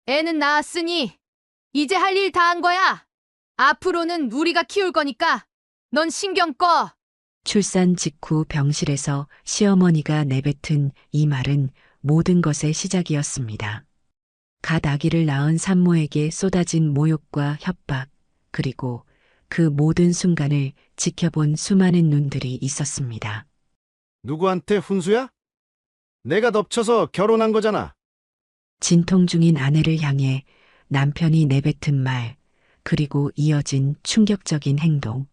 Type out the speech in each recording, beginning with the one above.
애는 낳았으니 이제 할 일 다 한 거야. 앞으로는 우리가 키울 거니까 넌 신경 꺼. 출산 직후 병실에서 시어머니가 내뱉은 이 말은 모든 것의 시작이었습니다. 갓 아기를 낳은 산모에게 쏟아진 모욕과 협박, 그리고 그 모든 순간을 지켜본 수많은 눈들이 있었습니다. 누구한테 훈수야? 내가 덮쳐서 결혼한 거잖아. 진통 중인 아내를 향해 남편이 내뱉은 말, 그리고 이어진 충격적인 행동.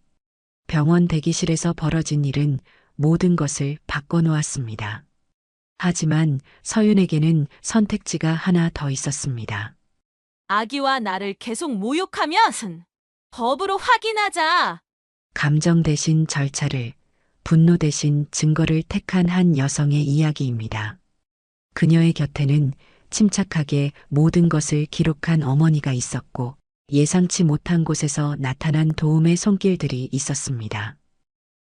병원 대기실에서 벌어진 일은 모든 것을 바꿔놓았습니다. 하지만 서윤에게는 선택지가 하나 더 있었습니다. 아기와 나를 계속 모욕하면 법으로 확인하자. 감정 대신 절차를, 분노 대신 증거를 택한 한 여성의 이야기입니다. 그녀의 곁에는 침착하게 모든 것을 기록한 어머니가 있었고, 예상치 못한 곳에서 나타난 도움의 손길들이 있었습니다.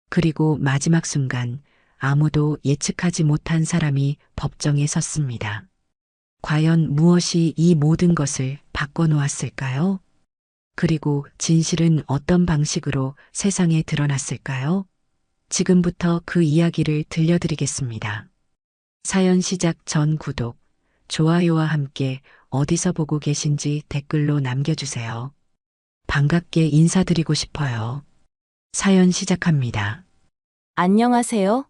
그리고 마지막 순간 아무도 예측하지 못한 사람이 법정에 섰습니다. 과연 무엇이 이 모든 것을 바꿔놓았을까요? 그리고 진실은 어떤 방식으로 세상에 드러났을까요? 지금부터 그 이야기를 들려드리겠습니다. 사연 시작 전 구독, 좋아요와 함께 어디서 보고 계신지 댓글로 남겨주세요. 반갑게 인사드리고 싶어요. 사연 시작합니다. 안녕하세요.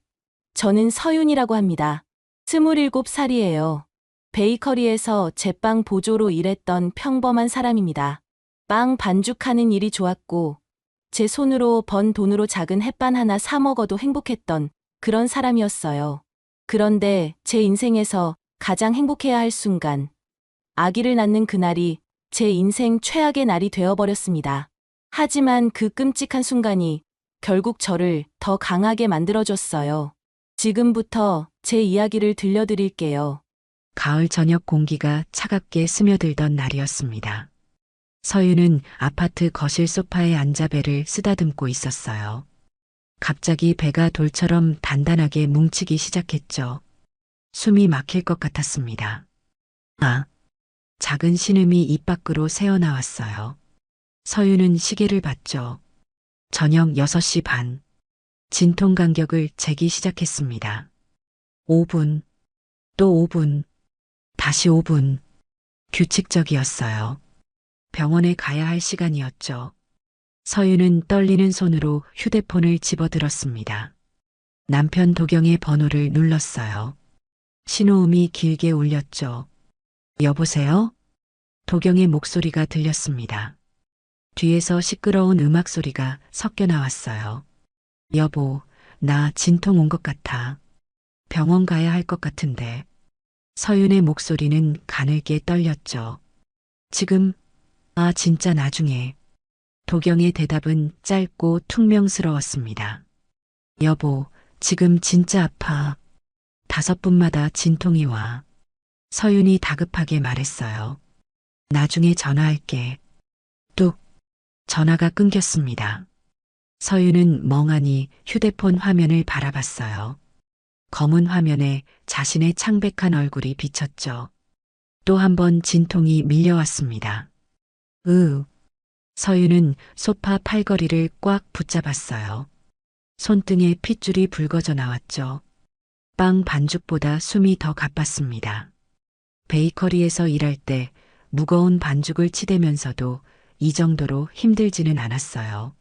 저는 서윤이라고 합니다. 27살이에요. 베이커리에서 제빵 보조로 일했던 평범한 사람입니다. 빵 반죽하는 일이 좋았고, 제 손으로 번 돈으로 작은 햇반 하나 사 먹어도 행복했던 그런 사람이었어요. 그런데 제 인생에서 가장 행복해야 할 순간, 아기를 낳는 그날이 제 인생 최악의 날이 되어버렸습니다. 하지만 그 끔찍한 순간이 결국 저를 더 강하게 만들어줬어요. 지금부터 제 이야기를 들려드릴게요. 가을 저녁 공기가 차갑게 스며들던 날이었습니다. 서윤은 아파트 거실 소파에 앉아 배를 쓰다듬고 있었어요. 갑자기 배가 돌처럼 단단하게 뭉치기 시작했죠. 숨이 막힐 것 같았습니다. 아! 작은 신음이 입 밖으로 새어나왔어요. 서윤은 시계를 봤죠. 저녁 6시 반. 진통 간격을 재기 시작했습니다. 5분, 또 5분, 다시 5분. 규칙적이었어요. 병원에 가야 할 시간이었죠. 서윤은 떨리는 손으로 휴대폰을 집어들었습니다. 남편 도경의 번호를 눌렀어요. 신호음이 길게 울렸죠. 여보세요? 도경의 목소리가 들렸습니다. 뒤에서 시끄러운 음악 소리가 섞여 나왔어요. 여보, 나 진통 온 것 같아. 병원 가야 할 것 같은데. 서윤의 목소리는 가늘게 떨렸죠. 지금, 진짜 나중에. 도경의 대답은 짧고 퉁명스러웠습니다. 여보, 지금 진짜 아파. 5분마다 진통이 와. 서윤이 다급하게 말했어요. 나중에 전화할게. 뚝. 전화가 끊겼습니다. 서윤은 멍하니 휴대폰 화면을 바라봤어요. 검은 화면에 자신의 창백한 얼굴이 비쳤죠. 또 한 번 진통이 밀려왔습니다. 서윤은 소파 팔걸이를 꽉 붙잡았어요. 손등에 핏줄이 붉어져 나왔죠. 빵 반죽보다 숨이 더 가빴습니다. 베이커리에서 일할 때 무거운 반죽을 치대면서도 이 정도로 힘들지는 않았어요.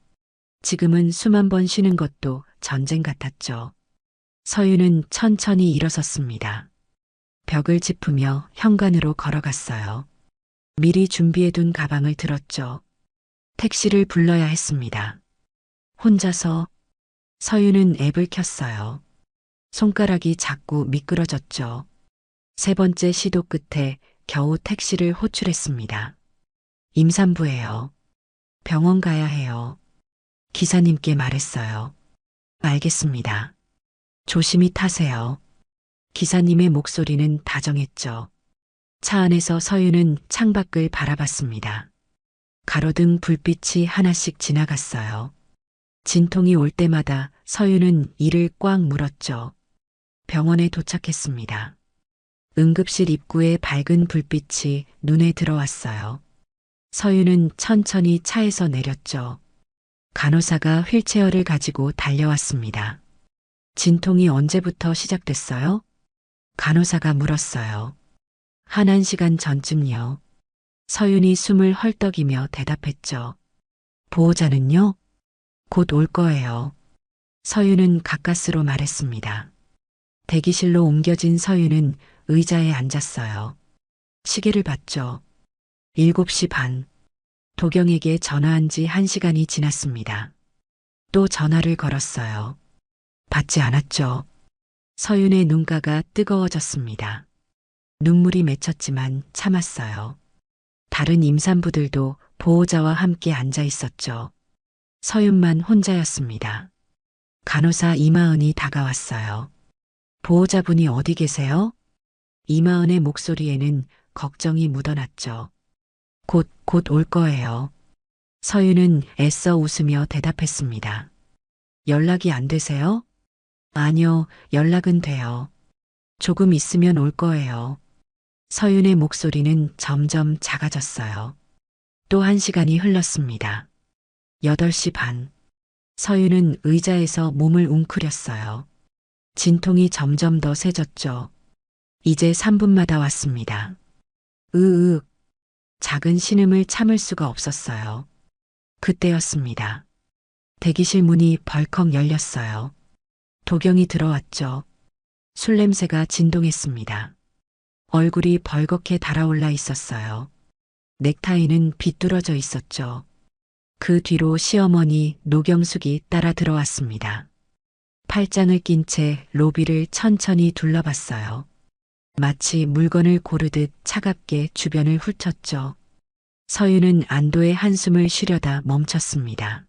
지금은 숨 한 번 쉬는 것도 전쟁 같았죠. 서윤은 천천히 일어섰습니다. 벽을 짚으며 현관으로 걸어갔어요. 미리 준비해둔 가방을 들었죠. 택시를 불러야 했습니다. 혼자서 서윤은 앱을 켰어요. 손가락이 자꾸 미끄러졌죠. 3번째 시도 끝에 겨우 택시를 호출했습니다. 임산부예요. 병원 가야 해요. 기사님께 말했어요. 알겠습니다. 조심히 타세요. 기사님의 목소리는 다정했죠. 차 안에서 서윤은 창밖을 바라봤습니다. 가로등 불빛이 하나씩 지나갔어요. 진통이 올 때마다 서윤은 이를 꽉 물었죠. 병원에 도착했습니다. 응급실 입구에 밝은 불빛이 눈에 들어왔어요. 서윤은 천천히 차에서 내렸죠. 간호사가 휠체어를 가지고 달려왔습니다. 진통이 언제부터 시작됐어요? 간호사가 물었어요. 한 1시간 전쯤요. 서윤이 숨을 헐떡이며 대답했죠. 보호자는요? 곧 올 거예요. 서윤은 가까스로 말했습니다. 대기실로 옮겨진 서윤은 의자에 앉았어요. 시계를 봤죠. 7시 반. 도경에게 전화한 지 1시간이 지났습니다. 또 전화를 걸었어요. 받지 않았죠. 서윤의 눈가가 뜨거워졌습니다. 눈물이 맺혔지만 참았어요. 다른 임산부들도 보호자와 함께 앉아 있었죠. 서윤만 혼자였습니다. 간호사 이마은이 다가왔어요. 보호자분이 어디 계세요? 이마은의 목소리에는 걱정이 묻어났죠. 곧 올 거예요. 서윤은 애써 웃으며 대답했습니다. 연락이 안 되세요? 아니요, 연락은 돼요. 조금 있으면 올 거예요. 서윤의 목소리는 점점 작아졌어요. 또 1시간이 흘렀습니다. 8시 반. 서윤은 의자에서 몸을 웅크렸어요. 진통이 점점 더 세졌죠. 이제 3분마다 왔습니다. 으윽. 작은 신음을 참을 수가 없었어요. 그때였습니다. 대기실 문이 벌컥 열렸어요. 도경이 들어왔죠. 술 냄새가 진동했습니다. 얼굴이 벌겋게 달아올라 있었어요. 넥타이는 비뚤어져 있었죠. 그 뒤로 시어머니 노경숙이 따라 들어왔습니다. 팔짱을 낀 채 로비를 천천히 둘러봤어요. 마치 물건을 고르듯 차갑게 주변을 훑었죠. 서윤은 안도의 한숨을 쉬려다 멈췄습니다.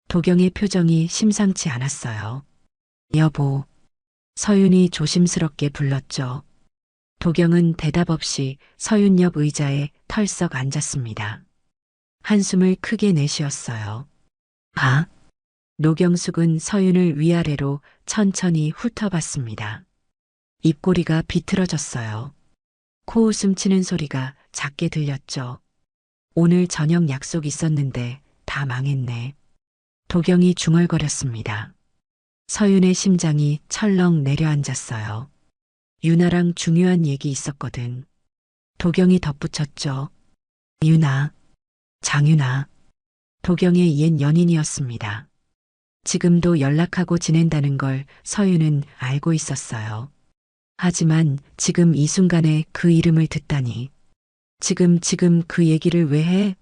도경의 표정이 심상치 않았어요. 여보. 서윤이 조심스럽게 불렀죠. 도경은 대답 없이 서윤 옆 의자에 털썩 앉았습니다. 한숨을 크게 내쉬었어요. 아? 노경숙은 서윤을 위아래로 천천히 훑어봤습니다. 입꼬리가 비틀어졌어요. 코웃음 치는 소리가 작게 들렸죠. 오늘 저녁 약속 있었는데 다 망했네. 도경이 중얼거렸습니다. 서윤의 심장이 철렁 내려앉았어요. 유나랑 중요한 얘기 있었거든. 도경이 덧붙였죠. 유나, 장유나. 도경의 옛 연인이었습니다. 지금도 연락하고 지낸다는 걸 서윤은 알고 있었어요. 하지만 지금 이 순간에 그 이름을 듣다니. 지금 그 얘기를 왜 해?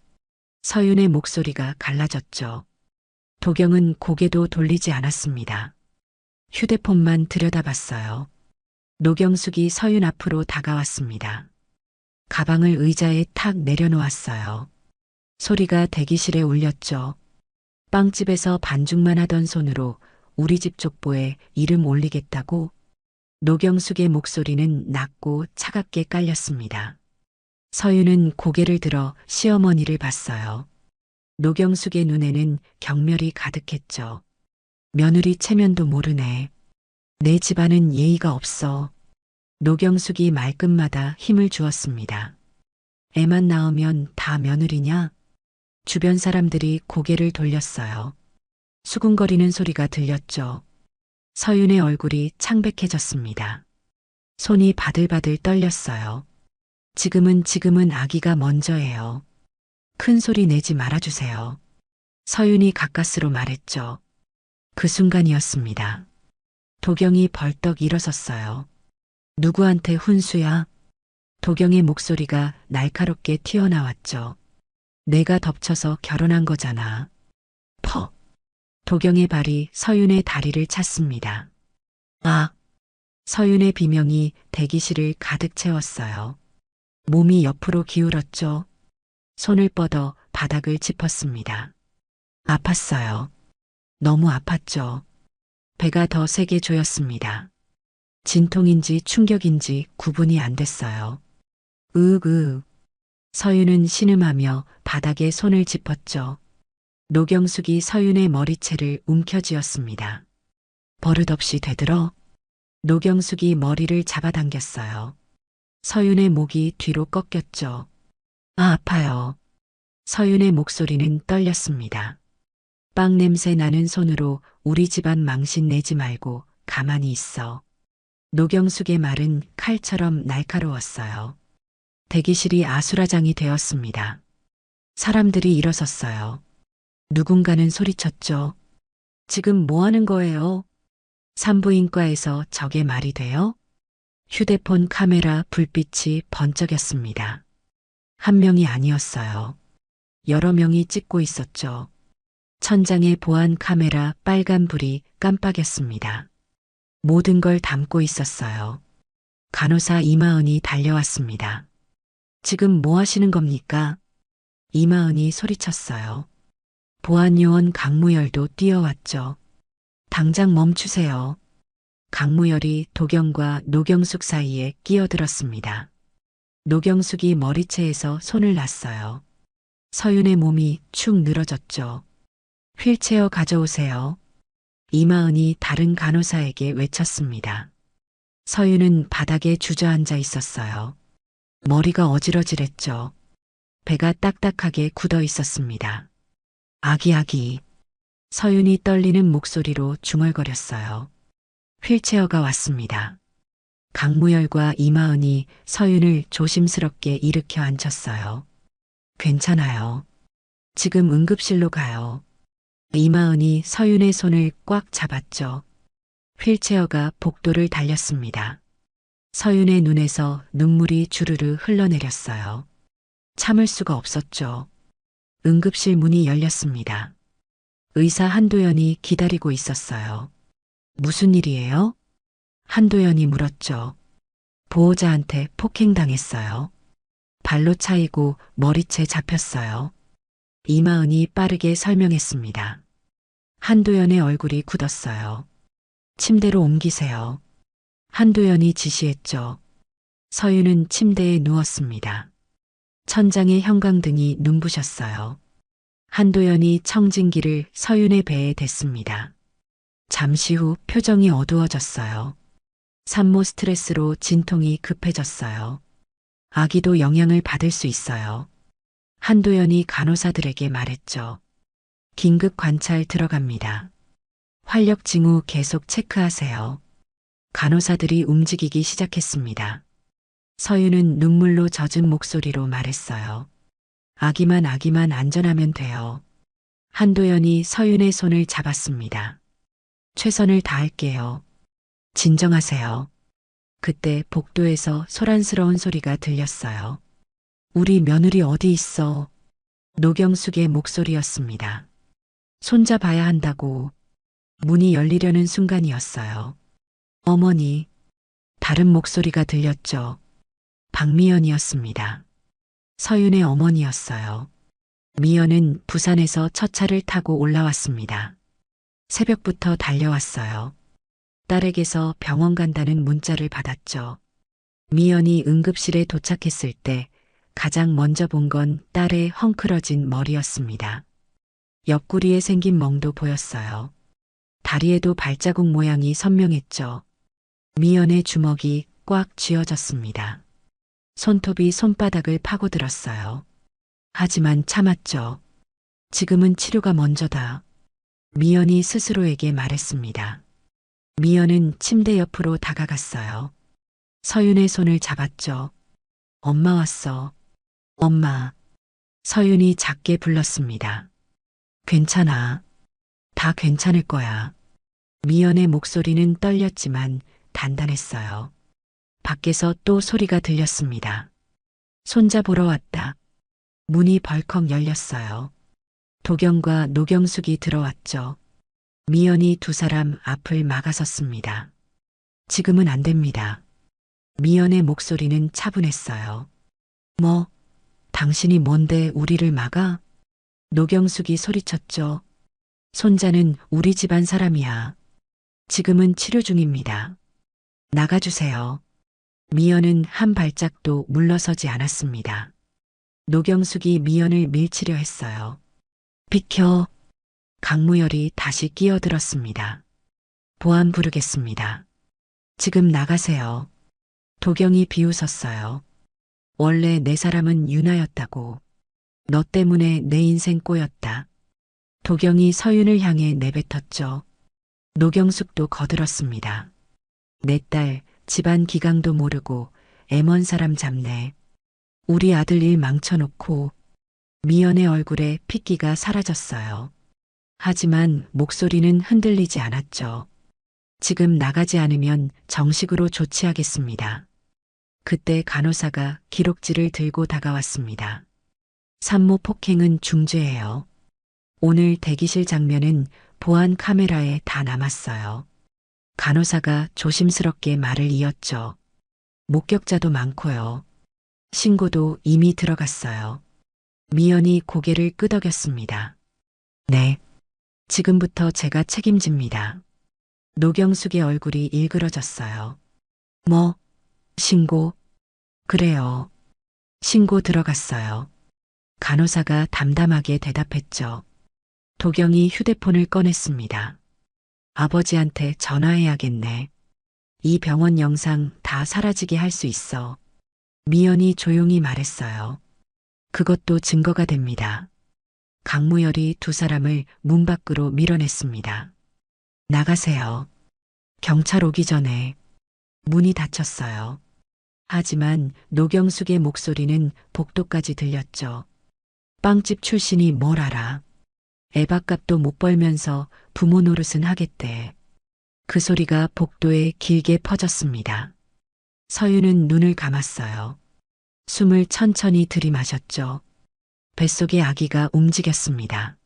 서윤의 목소리가 갈라졌죠. 도경은 고개도 돌리지 않았습니다. 휴대폰만 들여다봤어요. 노경숙이 서윤 앞으로 다가왔습니다. 가방을 의자에 탁 내려놓았어요. 소리가 대기실에 울렸죠. 빵집에서 반죽만 하던 손으로 우리 집 족보에 이름 올리겠다고? 노경숙의 목소리는 낮고 차갑게 깔렸습니다. 서윤은 고개를 들어 시어머니를 봤어요. 노경숙의 눈에는 경멸이 가득했죠. 며느리 체면도 모르네. 내 집안은 예의가 없어. 노경숙이 말끝마다 힘을 주었습니다. 애만 낳으면 다 며느리냐? 주변 사람들이 고개를 돌렸어요. 수군거리는 소리가 들렸죠. 서윤의 얼굴이 창백해졌습니다. 손이 바들바들 떨렸어요. 지금은 아기가 먼저예요. 큰 소리 내지 말아주세요. 서윤이 가까스로 말했죠. 그 순간이었습니다. 도경이 벌떡 일어섰어요. 누구한테 훈수야? 도경의 목소리가 날카롭게 튀어나왔죠. 내가 덮쳐서 결혼한 거잖아. 퍼. 도경의 발이 서윤의 다리를 찼습니다. 아. 서윤의 비명이 대기실을 가득 채웠어요. 몸이 옆으로 기울었죠. 손을 뻗어 바닥을 짚었습니다. 아팠어요. 너무 아팠죠. 배가 더 세게 조였습니다. 진통인지 충격인지 구분이 안 됐어요. 으윽. 서윤은 신음하며 바닥에 손을 짚었죠. 노경숙이 서윤의 머리채를 움켜쥐었습니다. 버릇없이 되들어? 노경숙이 머리를 잡아당겼어요. 서윤의 목이 뒤로 꺾였죠. 아, 아파요. 서윤의 목소리는 떨렸습니다. 빵 냄새 나는 손으로 우리 집안 망신 내지 말고 가만히 있어. 노경숙의 말은 칼처럼 날카로웠어요. 대기실이 아수라장이 되었습니다. 사람들이 일어섰어요. 누군가는 소리쳤죠. 지금 뭐 하는 거예요? 산부인과에서 저게 말이 돼요? 휴대폰 카메라 불빛이 번쩍였습니다. 한 명이 아니었어요. 여러 명이 찍고 있었죠. 천장의 보안 카메라 빨간불이 깜빡였습니다. 모든 걸 담고 있었어요. 간호사 이마은이 달려왔습니다. 지금 뭐 하시는 겁니까? 이마은이 소리쳤어요. 보안요원 강무열도 뛰어왔죠. 당장 멈추세요. 강무열이 도경과 노경숙 사이에 끼어들었습니다. 노경숙이 머리채에서 손을 놨어요. 서윤의 몸이 축 늘어졌죠. 휠체어 가져오세요. 이마은이 다른 간호사에게 외쳤습니다. 서윤은 바닥에 주저앉아 있었어요. 머리가 어지러질했죠. 배가 딱딱하게 굳어 있었습니다. 아기. 서윤이 떨리는 목소리로 중얼거렸어요. 휠체어가 왔습니다. 강무열과 이마은이 서윤을 조심스럽게 일으켜 앉혔어요. 괜찮아요. 지금 응급실로 가요. 이마은이 서윤의 손을 꽉 잡았죠. 휠체어가 복도를 달렸습니다. 서윤의 눈에서 눈물이 주르르 흘러내렸어요. 참을 수가 없었죠. 응급실 문이 열렸습니다. 의사 한도연이 기다리고 있었어요. 무슨 일이에요? 한도연이 물었죠. 보호자한테 폭행당했어요. 발로 차이고 머리채 잡혔어요. 이마은이 빠르게 설명했습니다. 한도연의 얼굴이 굳었어요. 침대로 옮기세요. 한도연이 지시했죠. 서윤은 침대에 누웠습니다. 천장의 형광등이 눈부셨어요. 한도연이 청진기를 서윤의 배에 댔습니다. 잠시 후 표정이 어두워졌어요. 산모 스트레스로 진통이 급해졌어요. 아기도 영향을 받을 수 있어요. 한도연이 간호사들에게 말했죠. 긴급 관찰 들어갑니다. 활력 징후 계속 체크하세요. 간호사들이 움직이기 시작했습니다. 서윤은 눈물로 젖은 목소리로 말했어요. 아기만 안전하면 돼요. 한도연이 서윤의 손을 잡았습니다. 최선을 다할게요. 진정하세요. 그때 복도에서 소란스러운 소리가 들렸어요. 우리 며느리 어디 있어? 노경숙의 목소리였습니다. 손잡아야 한다고. 문이 열리려는 순간이었어요. 어머니. 다른 목소리가 들렸죠. 박미연이었습니다. 서윤의 어머니였어요. 미연은 부산에서 첫 차를 타고 올라왔습니다. 새벽부터 달려왔어요. 딸에게서 병원 간다는 문자를 받았죠. 미연이 응급실에 도착했을 때 가장 먼저 본 건 딸의 헝클어진 머리였습니다. 옆구리에 생긴 멍도 보였어요. 다리에도 발자국 모양이 선명했죠. 미연의 주먹이 꽉 쥐어졌습니다. 손톱이 손바닥을 파고들었어요. 하지만 참았죠. 지금은 치료가 먼저다. 미연이 스스로에게 말했습니다. 미연은 침대 옆으로 다가갔어요. 서윤의 손을 잡았죠. 엄마 왔어. 엄마. 서윤이 작게 불렀습니다. 괜찮아. 다 괜찮을 거야. 미연의 목소리는 떨렸지만 단단했어요. 밖에서 또 소리가 들렸습니다. 손자 보러 왔다. 문이 벌컥 열렸어요. 도경과 노경숙이 들어왔죠. 미연이 두 사람 앞을 막아섰습니다. 지금은 안 됩니다. 미연의 목소리는 차분했어요. 뭐, 당신이 뭔데 우리를 막아? 노경숙이 소리쳤죠. 손자는 우리 집안 사람이야. 지금은 치료 중입니다. 나가주세요. 미연은 한 발짝도 물러서지 않았습니다. 노경숙이 미연을 밀치려 했어요. 비켜. 강무열이 다시 끼어들었습니다. 보안 부르겠습니다. 지금 나가세요. 도경이 비웃었어요. 원래 내 사람은 유나였다고. 너 때문에 내 인생 꼬였다. 도경이 서윤을 향해 내뱉었죠. 노경숙도 거들었습니다. 내 딸 집안 기강도 모르고 애먼 사람 잡네. 우리 아들 일 망쳐놓고. 미연의 얼굴에 핏기가 사라졌어요. 하지만 목소리는 흔들리지 않았죠. 지금 나가지 않으면 정식으로 조치하겠습니다. 그때 간호사가 기록지를 들고 다가왔습니다. 산모 폭행은 중죄예요. 오늘 대기실 장면은 보안 카메라에 다 남았어요. 간호사가 조심스럽게 말을 이었죠. 목격자도 많고요. 신고도 이미 들어갔어요. 미연이 고개를 끄덕였습니다. 네. 지금부터 제가 책임집니다. 노경숙의 얼굴이 일그러졌어요. 뭐? 신고? 그래요. 신고 들어갔어요. 간호사가 담담하게 대답했죠. 도경이 휴대폰을 꺼냈습니다. 아버지한테 전화해야겠네. 이 병원 영상 다 사라지게 할 수 있어. 미연이 조용히 말했어요. 그것도 증거가 됩니다. 강무열이 두 사람을 문 밖으로 밀어냈습니다. 나가세요. 경찰 오기 전에. 문이 닫혔어요. 하지만 노경숙의 목소리는 복도까지 들렸죠. 빵집 출신이 뭘 알아. 애밥값도 못 벌면서 부모 노릇은 하겠대. 그 소리가 복도에 길게 퍼졌습니다. 서윤은 눈을 감았어요. 숨을 천천히 들이마셨죠. 뱃속의 아기가 움직였습니다.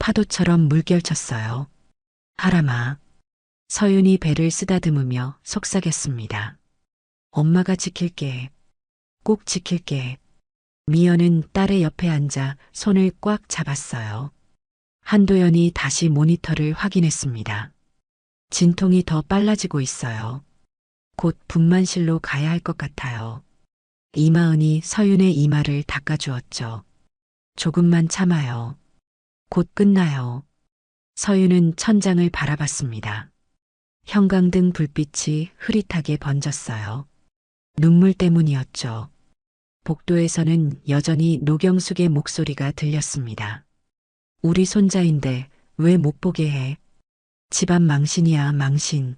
파도처럼 물결쳤어요. 하람아. 서윤이 배를 쓰다듬으며 속삭였습니다. 엄마가 지킬게. 꼭 지킬게. 미연은 딸의 옆에 앉아 손을 꽉 잡았어요. 한도연이 다시 모니터를 확인했습니다. 진통이 더 빨라지고 있어요. 곧 분만실로 가야 할 것 같아요. 이마은이 서윤의 이마를 닦아주었죠. 조금만 참아요. 곧 끝나요. 서윤은 천장을 바라봤습니다. 형광등 불빛이 흐릿하게 번졌어요. 눈물 때문이었죠. 복도에서는 여전히 노경숙의 목소리가 들렸습니다. 우리 손자인데 왜 못 보게 해? 집안 망신이야, 망신.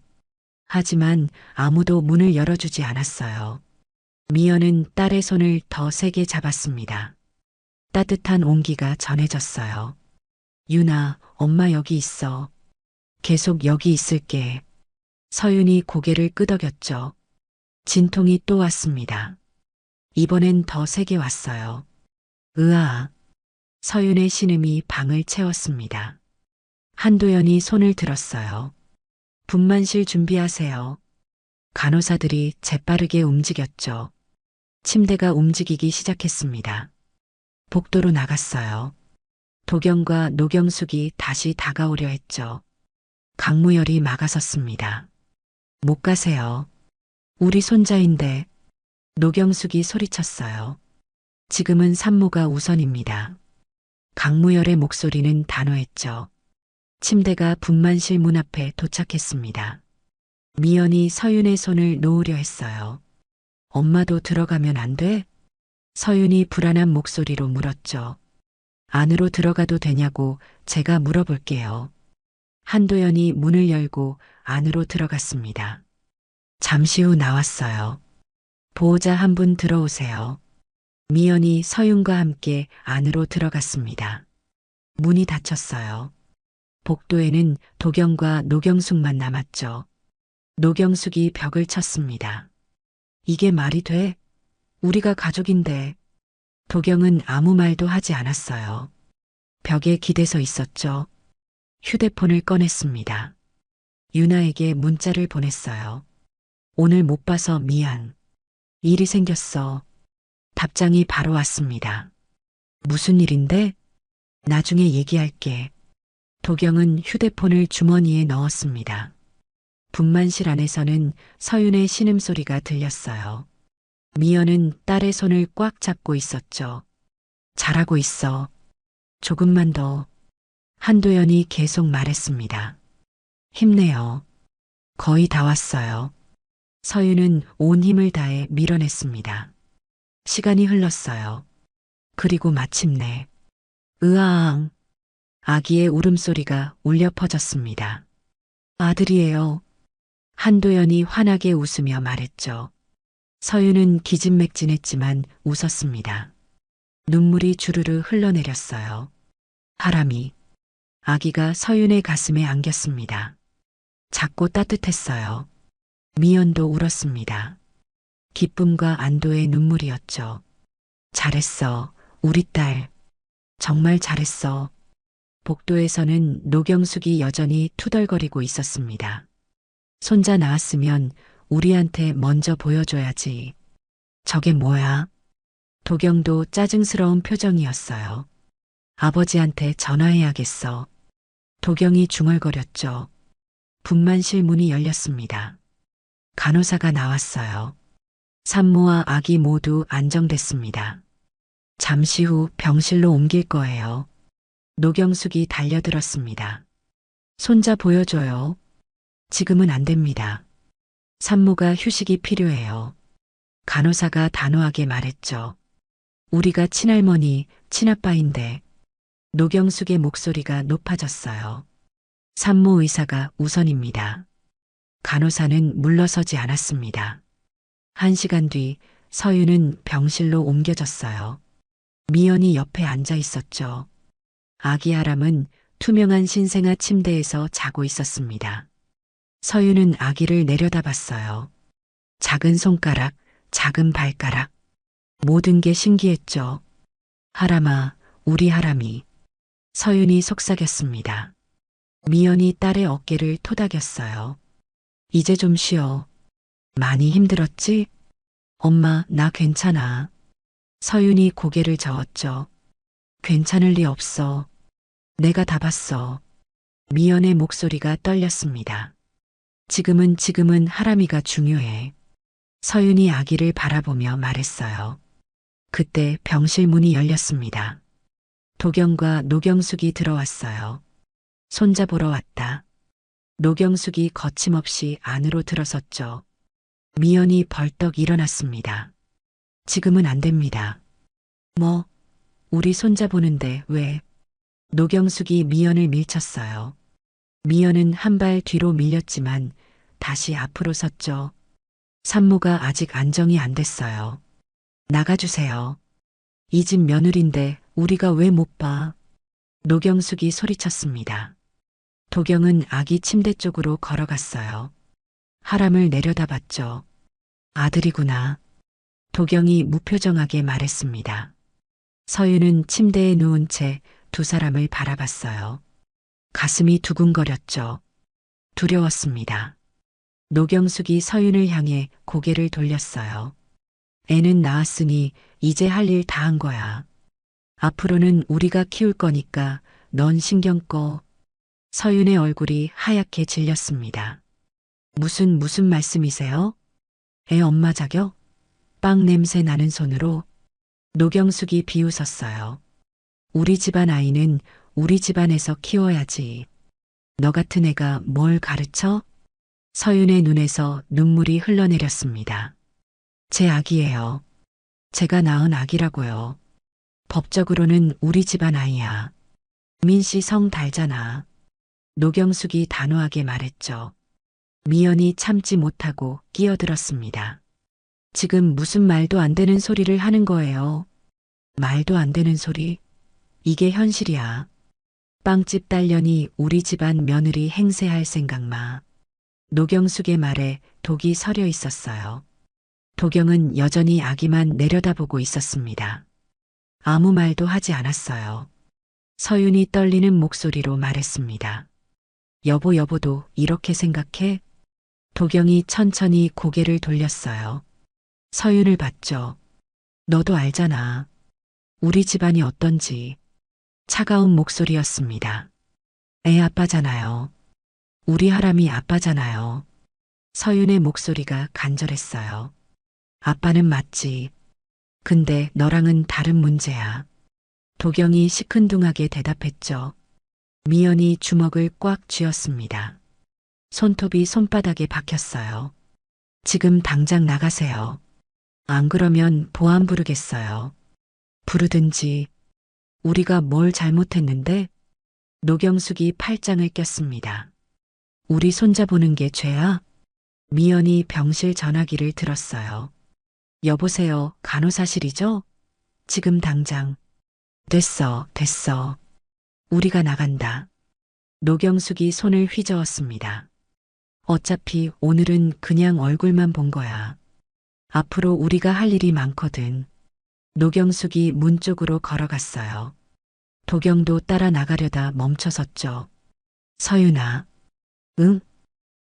하지만 아무도 문을 열어주지 않았어요. 미연은 딸의 손을 더 세게 잡았습니다. 따뜻한 온기가 전해졌어요. 유나, 엄마 여기 있어. 계속 여기 있을게. 서윤이 고개를 끄덕였죠. 진통이 또 왔습니다. 이번엔 더 세게 왔어요. 으아. 서윤의 신음이 방을 채웠습니다. 한도연이 손을 들었어요. 분만실 준비하세요. 간호사들이 재빠르게 움직였죠. 침대가 움직이기 시작했습니다. 복도로 나갔어요. 도경과 노경숙이 다시 다가오려 했죠. 강무열이 막아섰습니다. 못 가세요. 우리 손자인데. 노경숙이 소리쳤어요. 지금은 산모가 우선입니다. 강무열의 목소리는 단호했죠. 침대가 분만실 문 앞에 도착했습니다. 미연이 서윤의 손을 놓으려 했어요. 엄마도 들어가면 안 돼? 서윤이 불안한 목소리로 물었죠. 안으로 들어가도 되냐고 제가 물어볼게요. 한도연이 문을 열고 안으로 들어갔습니다. 잠시 후 나왔어요. 보호자 한 분 들어오세요. 미연이 서윤과 함께 안으로 들어갔습니다. 문이 닫혔어요. 복도에는 도경과 노경숙만 남았죠. 노경숙이 벽을 쳤습니다. 이게 말이 돼? 우리가 가족인데. 도경은 아무 말도 하지 않았어요. 벽에 기대서 있었죠. 휴대폰을 꺼냈습니다. 유나에게 문자를 보냈어요. 오늘 못 봐서 미안. 일이 생겼어. 답장이 바로 왔습니다. 무슨 일인데? 나중에 얘기할게. 도경은 휴대폰을 주머니에 넣었습니다. 분만실 안에서는 서윤의 신음소리가 들렸어요. 미연은 딸의 손을 꽉 잡고 있었죠. 잘하고 있어. 조금만 더. 한도연이 계속 말했습니다. 힘내요. 거의 다 왔어요. 서윤은 온 힘을 다해 밀어냈습니다. 시간이 흘렀어요. 그리고 마침내 으아앙 아기의 울음소리가 울려 퍼졌습니다. 아들이에요. 한도연이 환하게 웃으며 말했죠. 서윤은 기진맥진했지만 웃었습니다. 눈물이 주르르 흘러내렸어요. 하람이 아기가 서윤의 가슴에 안겼습니다. 작고 따뜻했어요. 미연도 울었습니다. 기쁨과 안도의 눈물이었죠. 잘했어, 우리 딸. 정말 잘했어. 복도에서는 노경숙이 여전히 투덜거리고 있었습니다. 손자 나왔으면 우리한테 먼저 보여줘야지. 저게 뭐야? 도경도 짜증스러운 표정이었어요. 아버지한테 전화해야겠어. 도경이 중얼거렸죠. 분만실 문이 열렸습니다. 간호사가 나왔어요. 산모와 아기 모두 안정됐습니다. 잠시 후 병실로 옮길 거예요. 노경숙이 달려들었습니다. 손자 보여줘요. 지금은 안 됩니다. 산모가 휴식이 필요해요. 간호사가 단호하게 말했죠. 우리가 친할머니, 친아빠인데. 노경숙의 목소리가 높아졌어요. 산모 의사가 우선입니다. 간호사는 물러서지 않았습니다. 1시간 뒤 서윤은 병실로 옮겨졌어요. 미연이 옆에 앉아 있었죠. 아기 아람은 투명한 신생아 침대에서 자고 있었습니다. 서윤은 아기를 내려다봤어요. 작은 손가락, 작은 발가락. 모든 게 신기했죠. 하람아, 우리 하람이. 서윤이 속삭였습니다. 미연이 딸의 어깨를 토닥였어요. 이제 좀 쉬어. 많이 힘들었지? 엄마, 나 괜찮아. 서윤이 고개를 저었죠. 괜찮을 리 없어. 내가 다 봤어. 미연의 목소리가 떨렸습니다. 지금은 하람이가 중요해. 서윤이 아기를 바라보며 말했어요. 그때 병실 문이 열렸습니다. 도경과 노경숙이 들어왔어요. 손자 보러 왔다. 노경숙이 거침없이 안으로 들어섰죠. 미연이 벌떡 일어났습니다. 지금은 안 됩니다. 뭐? 우리 손자 보는데 왜? 노경숙이 미연을 밀쳤어요. 미연은 한 발 뒤로 밀렸지만 다시 앞으로 섰죠. 산모가 아직 안정이 안 됐어요. 나가주세요. 이 집 며느린데 우리가 왜 못 봐? 노경숙이 소리쳤습니다. 도경은 아기 침대 쪽으로 걸어갔어요. 하람을 내려다봤죠. 아들이구나. 도경이 무표정하게 말했습니다. 서윤은 침대에 누운 채 두 사람을 바라봤어요. 가슴이 두근거렸죠. 두려웠습니다. 노경숙이 서윤을 향해 고개를 돌렸어요. 애는 낳았으니 이제 할 일 다 한 거야. 앞으로는 우리가 키울 거니까 넌 신경 꺼. 서윤의 얼굴이 하얗게 질렸습니다. 무슨 말씀이세요? 애 엄마 자격? 빵 냄새 나는 손으로. 노경숙이 비웃었어요. 우리 집안 아이는 우리 집안에서 키워야지. 너 같은 애가 뭘 가르쳐? 서윤의 눈에서 눈물이 흘러내렸습니다. 제 아기예요. 제가 낳은 아기라고요. 법적으로는 우리 집안 아이야. 민씨 성 달잖아. 노경숙이 단호하게 말했죠. 미연이 참지 못하고 끼어들었습니다. 지금 무슨 말도 안 되는 소리를 하는 거예요. 말도 안 되는 소리? 이게 현실이야. 빵집 딸년이 우리 집안 며느리 행세할 생각 마. 노경숙의 말에 독이 서려 있었어요. 도경은 여전히 아기만 내려다보고 있었습니다. 아무 말도 하지 않았어요. 서윤이 떨리는 목소리로 말했습니다. 여보도 이렇게 생각해? 도경이 천천히 고개를 돌렸어요. 서윤을 봤죠. 너도 알잖아. 우리 집안이 어떤지. 차가운 목소리였습니다. 애 아빠잖아요. 우리 하람이 아빠잖아요. 서윤의 목소리가 간절했어요. 아빠는 맞지. 근데 너랑은 다른 문제야. 도경이 시큰둥하게 대답했죠. 미연이 주먹을 꽉 쥐었습니다. 손톱이 손바닥에 박혔어요. 지금 당장 나가세요. 안 그러면 보안 부르겠어요. 부르든지. 우리가 뭘 잘못했는데? 노경숙이 팔짱을 꼈습니다. 우리 손자 보는 게 죄야? 미연이 병실 전화기를 들었어요. 여보세요, 간호사실이죠? 지금 당장. 됐어. 우리가 나간다. 노경숙이 손을 휘저었습니다. 어차피 오늘은 그냥 얼굴만 본 거야. 앞으로 우리가 할 일이 많거든. 노경숙이 문 쪽으로 걸어갔어요. 도경도 따라 나가려다 멈춰섰죠. 서윤아. 응?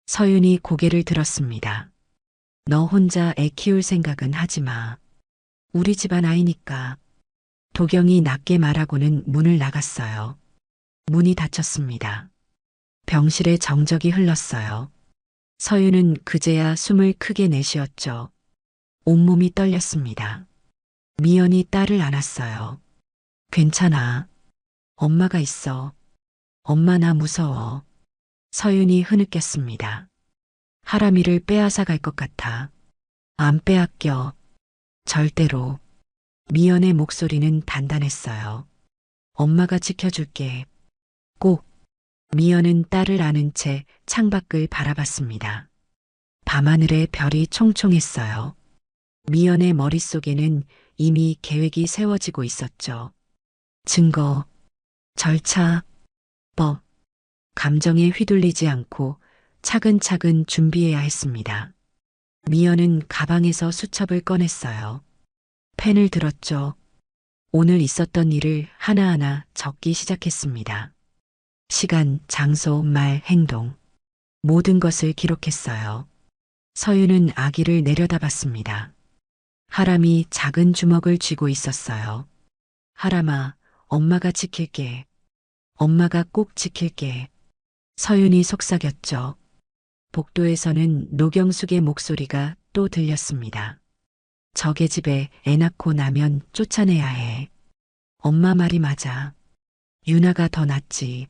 서윤이 고개를 들었습니다. 너 혼자 애 키울 생각은 하지 마. 우리 집안 아이니까. 도경이 낮게 말하고는 문을 나갔어요. 문이 닫혔습니다. 병실에 정적이 흘렀어요. 서윤은 그제야 숨을 크게 내쉬었죠. 온몸이 떨렸습니다. 미연이 딸을 안았어요. 괜찮아. 엄마가 있어. 엄마 나 무서워. 서윤이 흐느꼈습니다. 하람이를 빼앗아 갈 것 같아. 안 빼앗겨. 절대로. 미연의 목소리는 단단했어요. 엄마가 지켜줄게. 꼭. 미연은 딸을 안은 채 창밖을 바라봤습니다. 밤하늘에 별이 총총했어요. 미연의 머릿속에는 이미 계획이 세워지고 있었죠. 증거, 절차, 법, 감정에 휘둘리지 않고 차근차근 준비해야 했습니다. 미연은 가방에서 수첩을 꺼냈어요. 펜을 들었죠. 오늘 있었던 일을 하나하나 적기 시작했습니다. 시간, 장소, 말, 행동. 모든 것을 기록했어요. 서윤은 아기를 내려다봤습니다. 하람이 작은 주먹을 쥐고 있었어요. 하람아, 엄마가 지킬게. 엄마가 꼭 지킬게. 서윤이 속삭였죠. 복도에서는 노경숙의 목소리가 또 들렸습니다. 저게 집에 애 낳고 나면 쫓아내야 해. 엄마 말이 맞아. 유나가 더 낫지.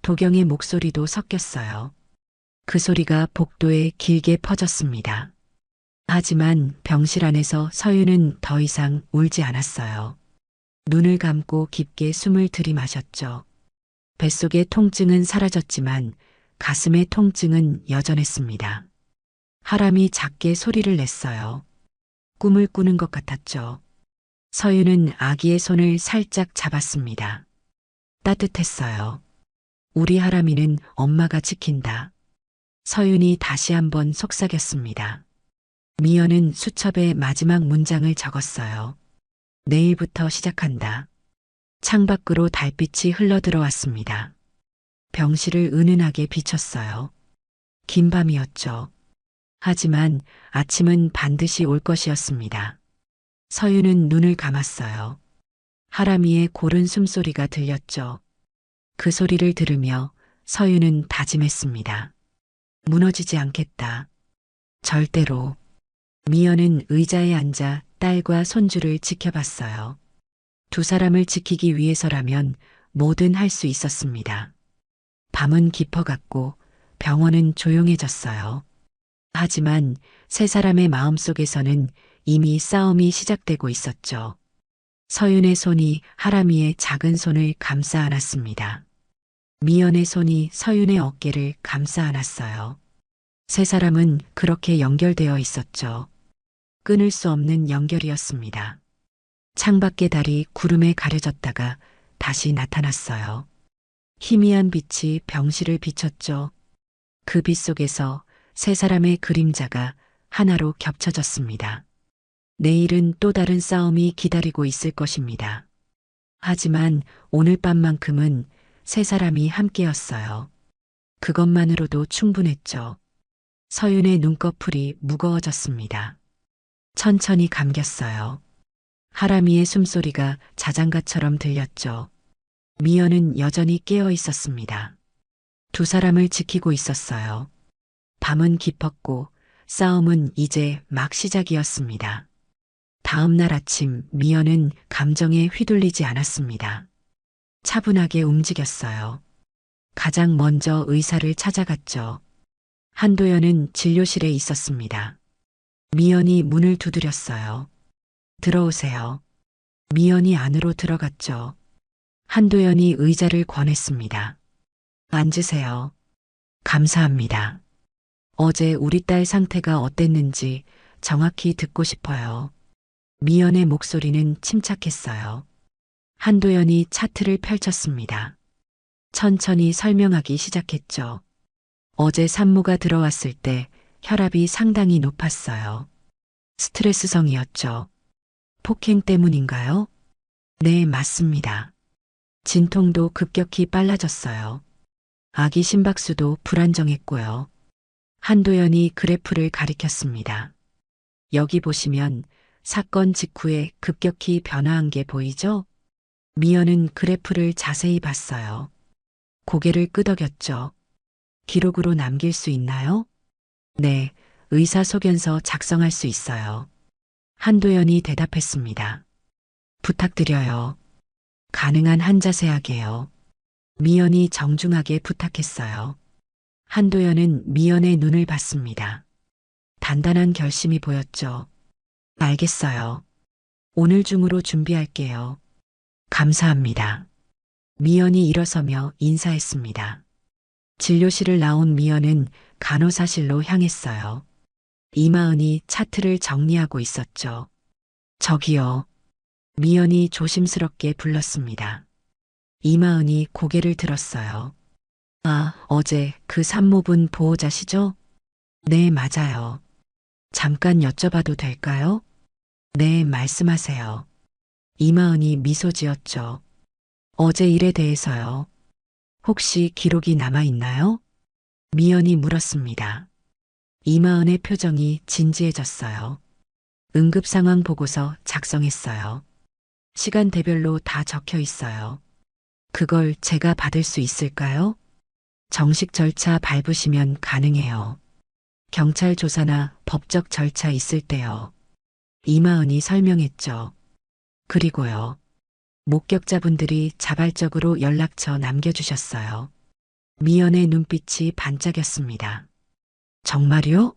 도경의 목소리도 섞였어요. 그 소리가 복도에 길게 퍼졌습니다. 하지만 병실 안에서 서윤은 더 이상 울지 않았어요. 눈을 감고 깊게 숨을 들이마셨죠. 뱃속의 통증은 사라졌지만 가슴의 통증은 여전했습니다. 하람이 작게 소리를 냈어요. 꿈을 꾸는 것 같았죠. 서윤은 아기의 손을 살짝 잡았습니다. 따뜻했어요. 우리 하람이는 엄마가 지킨다. 서윤이 다시 한번 속삭였습니다. 미연은 수첩에 마지막 문장을 적었어요. 내일부터 시작한다. 창밖으로 달빛이 흘러들어왔습니다. 병실을 은은하게 비췄어요. 긴 밤이었죠. 하지만 아침은 반드시 올 것이었습니다. 서윤은 눈을 감았어요. 하람이의 고른 숨소리가 들렸죠. 그 소리를 들으며 서윤은 다짐했습니다. 무너지지 않겠다. 절대로. 미연은 의자에 앉아 딸과 손주를 지켜봤어요. 두 사람을 지키기 위해서라면 뭐든 할 수 있었습니다. 밤은 깊어갔고 병원은 조용해졌어요. 하지만 세 사람의 마음속에서는 이미 싸움이 시작되고 있었죠. 서윤의 손이 하람이의 작은 손을 감싸 안았습니다. 미연의 손이 서윤의 어깨를 감싸 안았어요. 세 사람은 그렇게 연결되어 있었죠. 끊을 수 없는 연결이었습니다. 창밖의 달이 구름에 가려졌다가 다시 나타났어요. 희미한 빛이 병실을 비췄죠. 그 빛 속에서 세 사람의 그림자가 하나로 겹쳐졌습니다. 내일은 또 다른 싸움이 기다리고 있을 것입니다. 하지만 오늘 밤만큼은 세 사람이 함께였어요. 그것만으로도 충분했죠. 서윤의 눈꺼풀이 무거워졌습니다. 천천히 감겼어요. 하람이의 숨소리가 자장가처럼 들렸죠. 미연은 여전히 깨어 있었습니다. 두 사람을 지키고 있었어요. 밤은 깊었고 싸움은 이제 막 시작이었습니다. 다음 날 아침 미연은 감정에 휘둘리지 않았습니다. 차분하게 움직였어요. 가장 먼저 의사를 찾아갔죠. 한도연은 진료실에 있었습니다. 미연이 문을 두드렸어요. 들어오세요. 미연이 안으로 들어갔죠. 한도연이 의자를 권했습니다. 앉으세요. 감사합니다. 어제 우리 딸 상태가 어땠는지 정확히 듣고 싶어요. 미연의 목소리는 침착했어요. 한도연이 차트를 펼쳤습니다. 천천히 설명하기 시작했죠. 어제 산모가 들어왔을 때 혈압이 상당히 높았어요. 스트레스성이었죠. 폭행 때문인가요? 네, 맞습니다. 진통도 급격히 빨라졌어요. 아기 심박수도 불안정했고요. 한도연이 그래프를 가리켰습니다. 여기 보시면 사건 직후에 급격히 변화한 게 보이죠? 미연은 그래프를 자세히 봤어요. 고개를 끄덕였죠. 기록으로 남길 수 있나요? 네, 의사소견서 작성할 수 있어요. 한도연이 대답했습니다. 부탁드려요. 가능한 한 자세하게요. 미연이 정중하게 부탁했어요. 한도연은 미연의 눈을 봤습니다. 단단한 결심이 보였죠. 알겠어요. 오늘 중으로 준비할게요. 감사합니다. 미연이 일어서며 인사했습니다. 진료실을 나온 미연은 간호사실로 향했어요. 이마은이 차트를 정리하고 있었죠. 저기요. 미연이 조심스럽게 불렀습니다. 이마은이 고개를 들었어요. 아, 어제 그 산모분 보호자시죠? 네, 맞아요. 잠깐 여쭤봐도 될까요? 네, 말씀하세요. 이마은이 미소 지었죠. 어제 일에 대해서요. 혹시 기록이 남아 있나요? 미연이 물었습니다. 이마은의 표정이 진지해졌어요. 응급 상황 보고서 작성했어요. 시간대별로 다 적혀 있어요. 그걸 제가 받을 수 있을까요? 정식 절차 밟으시면 가능해요. 경찰 조사나 법적 절차 있을 때요. 이마은이 설명했죠. 그리고요. 목격자분들이 자발적으로 연락처 남겨주셨어요. 미연의 눈빛이 반짝였습니다. 정말요?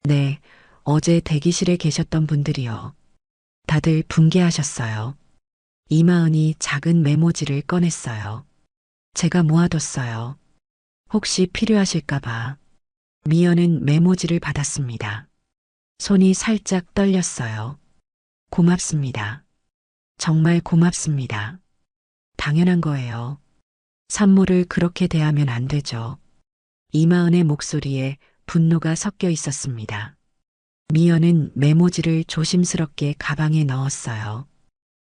네, 어제 대기실에 계셨던 분들이요. 다들 분개하셨어요. 이마은이 작은 메모지를 꺼냈어요. 제가 모아뒀어요. 혹시 필요하실까봐. 미연은 메모지를 받았습니다. 손이 살짝 떨렸어요. 고맙습니다. 정말 고맙습니다. 당연한 거예요. 산모를 그렇게 대하면 안 되죠. 이마은의 목소리에 분노가 섞여 있었습니다. 미연은 메모지를 조심스럽게 가방에 넣었어요.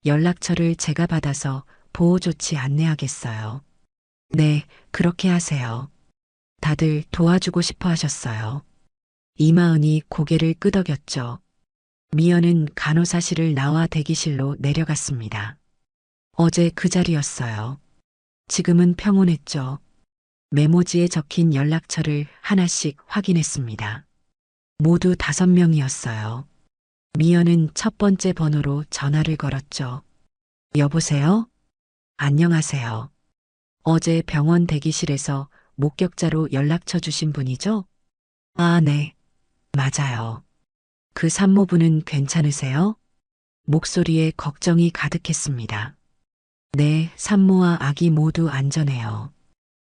연락처를 제가 받아서 보호 조치 안내하겠어요. 네, 그렇게 하세요. 다들 도와주고 싶어 하셨어요. 이마은이 고개를 끄덕였죠. 미연은 간호사실을 나와 대기실로 내려갔습니다. 어제 그 자리였어요. 지금은 평온했죠. 메모지에 적힌 연락처를 하나씩 확인했습니다. 모두 5명이었어요. 미연은 첫 번째 번호로 전화를 걸었죠. 여보세요? 안녕하세요. 어제 병원 대기실에서 목격자로 연락처 주신 분이죠? 아, 네. 맞아요. 그 산모분은 괜찮으세요? 목소리에 걱정이 가득했습니다. 네, 산모와 아기 모두 안전해요.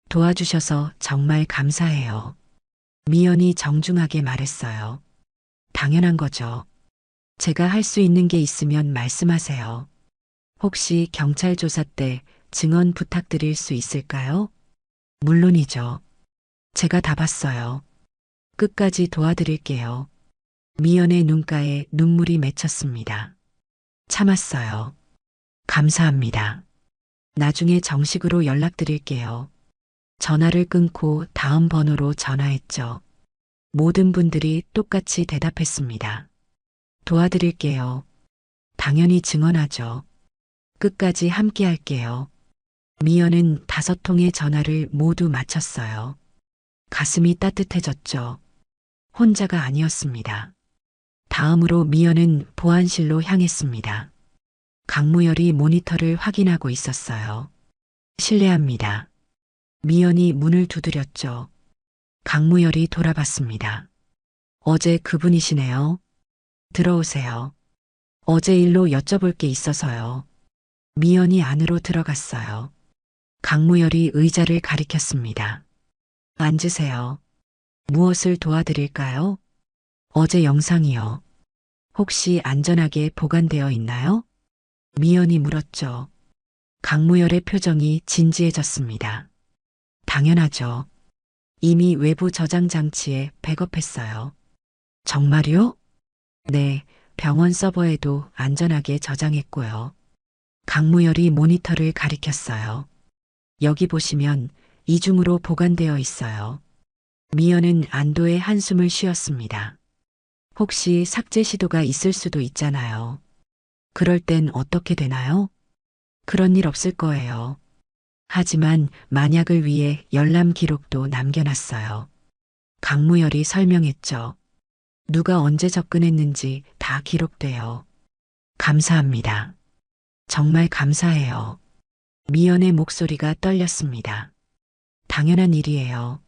도와주셔서 정말 감사해요. 미연이 정중하게 말했어요. 당연한 거죠. 제가 할 수 있는 게 있으면 말씀하세요. 혹시 경찰 조사 때 증언 부탁드릴 수 있을까요? 물론이죠. 제가 다 봤어요. 끝까지 도와드릴게요. 미연의 눈가에 눈물이 맺혔습니다. 참았어요. 감사합니다. 나중에 정식으로 연락드릴게요. 전화를 끊고 다음 번호로 전화했죠. 모든 분들이 똑같이 대답했습니다. 도와드릴게요. 당연히 증언하죠. 끝까지 함께 할게요. 미연은 5통의 전화를 모두 마쳤어요. 가슴이 따뜻해졌죠. 혼자가 아니었습니다. 다음으로 미연은 보안실로 향했습니다. 강무열이 모니터를 확인하고 있었어요. 실례합니다. 미연이 문을 두드렸죠. 강무열이 돌아봤습니다. 어제 그분이시네요. 들어오세요. 어제 일로 여쭤볼 게 있어서요. 미연이 안으로 들어갔어요. 강무열이 의자를 가리켰습니다. 앉으세요. 무엇을 도와드릴까요? 어제 영상이요. 혹시 안전하게 보관되어 있나요? 미연이 물었죠. 강무열의 표정이 진지해졌습니다. 당연하죠. 이미 외부 저장 장치에 백업했어요. 정말요? 네, 병원 서버에도 안전하게 저장했고요. 강무열이 모니터를 가리켰어요. 여기 보시면 이중으로 보관되어 있어요. 미연은 안도의 한숨을 쉬었습니다. 혹시 삭제 시도가 있을 수도 있잖아요. 그럴 땐 어떻게 되나요? 그런 일 없을 거예요. 하지만 만약을 위해 열람 기록도 남겨놨어요. 강무열이 설명했죠. 누가 언제 접근했는지 다 기록돼요. 감사합니다. 정말 감사해요. 미연의 목소리가 떨렸습니다. 당연한 일이에요.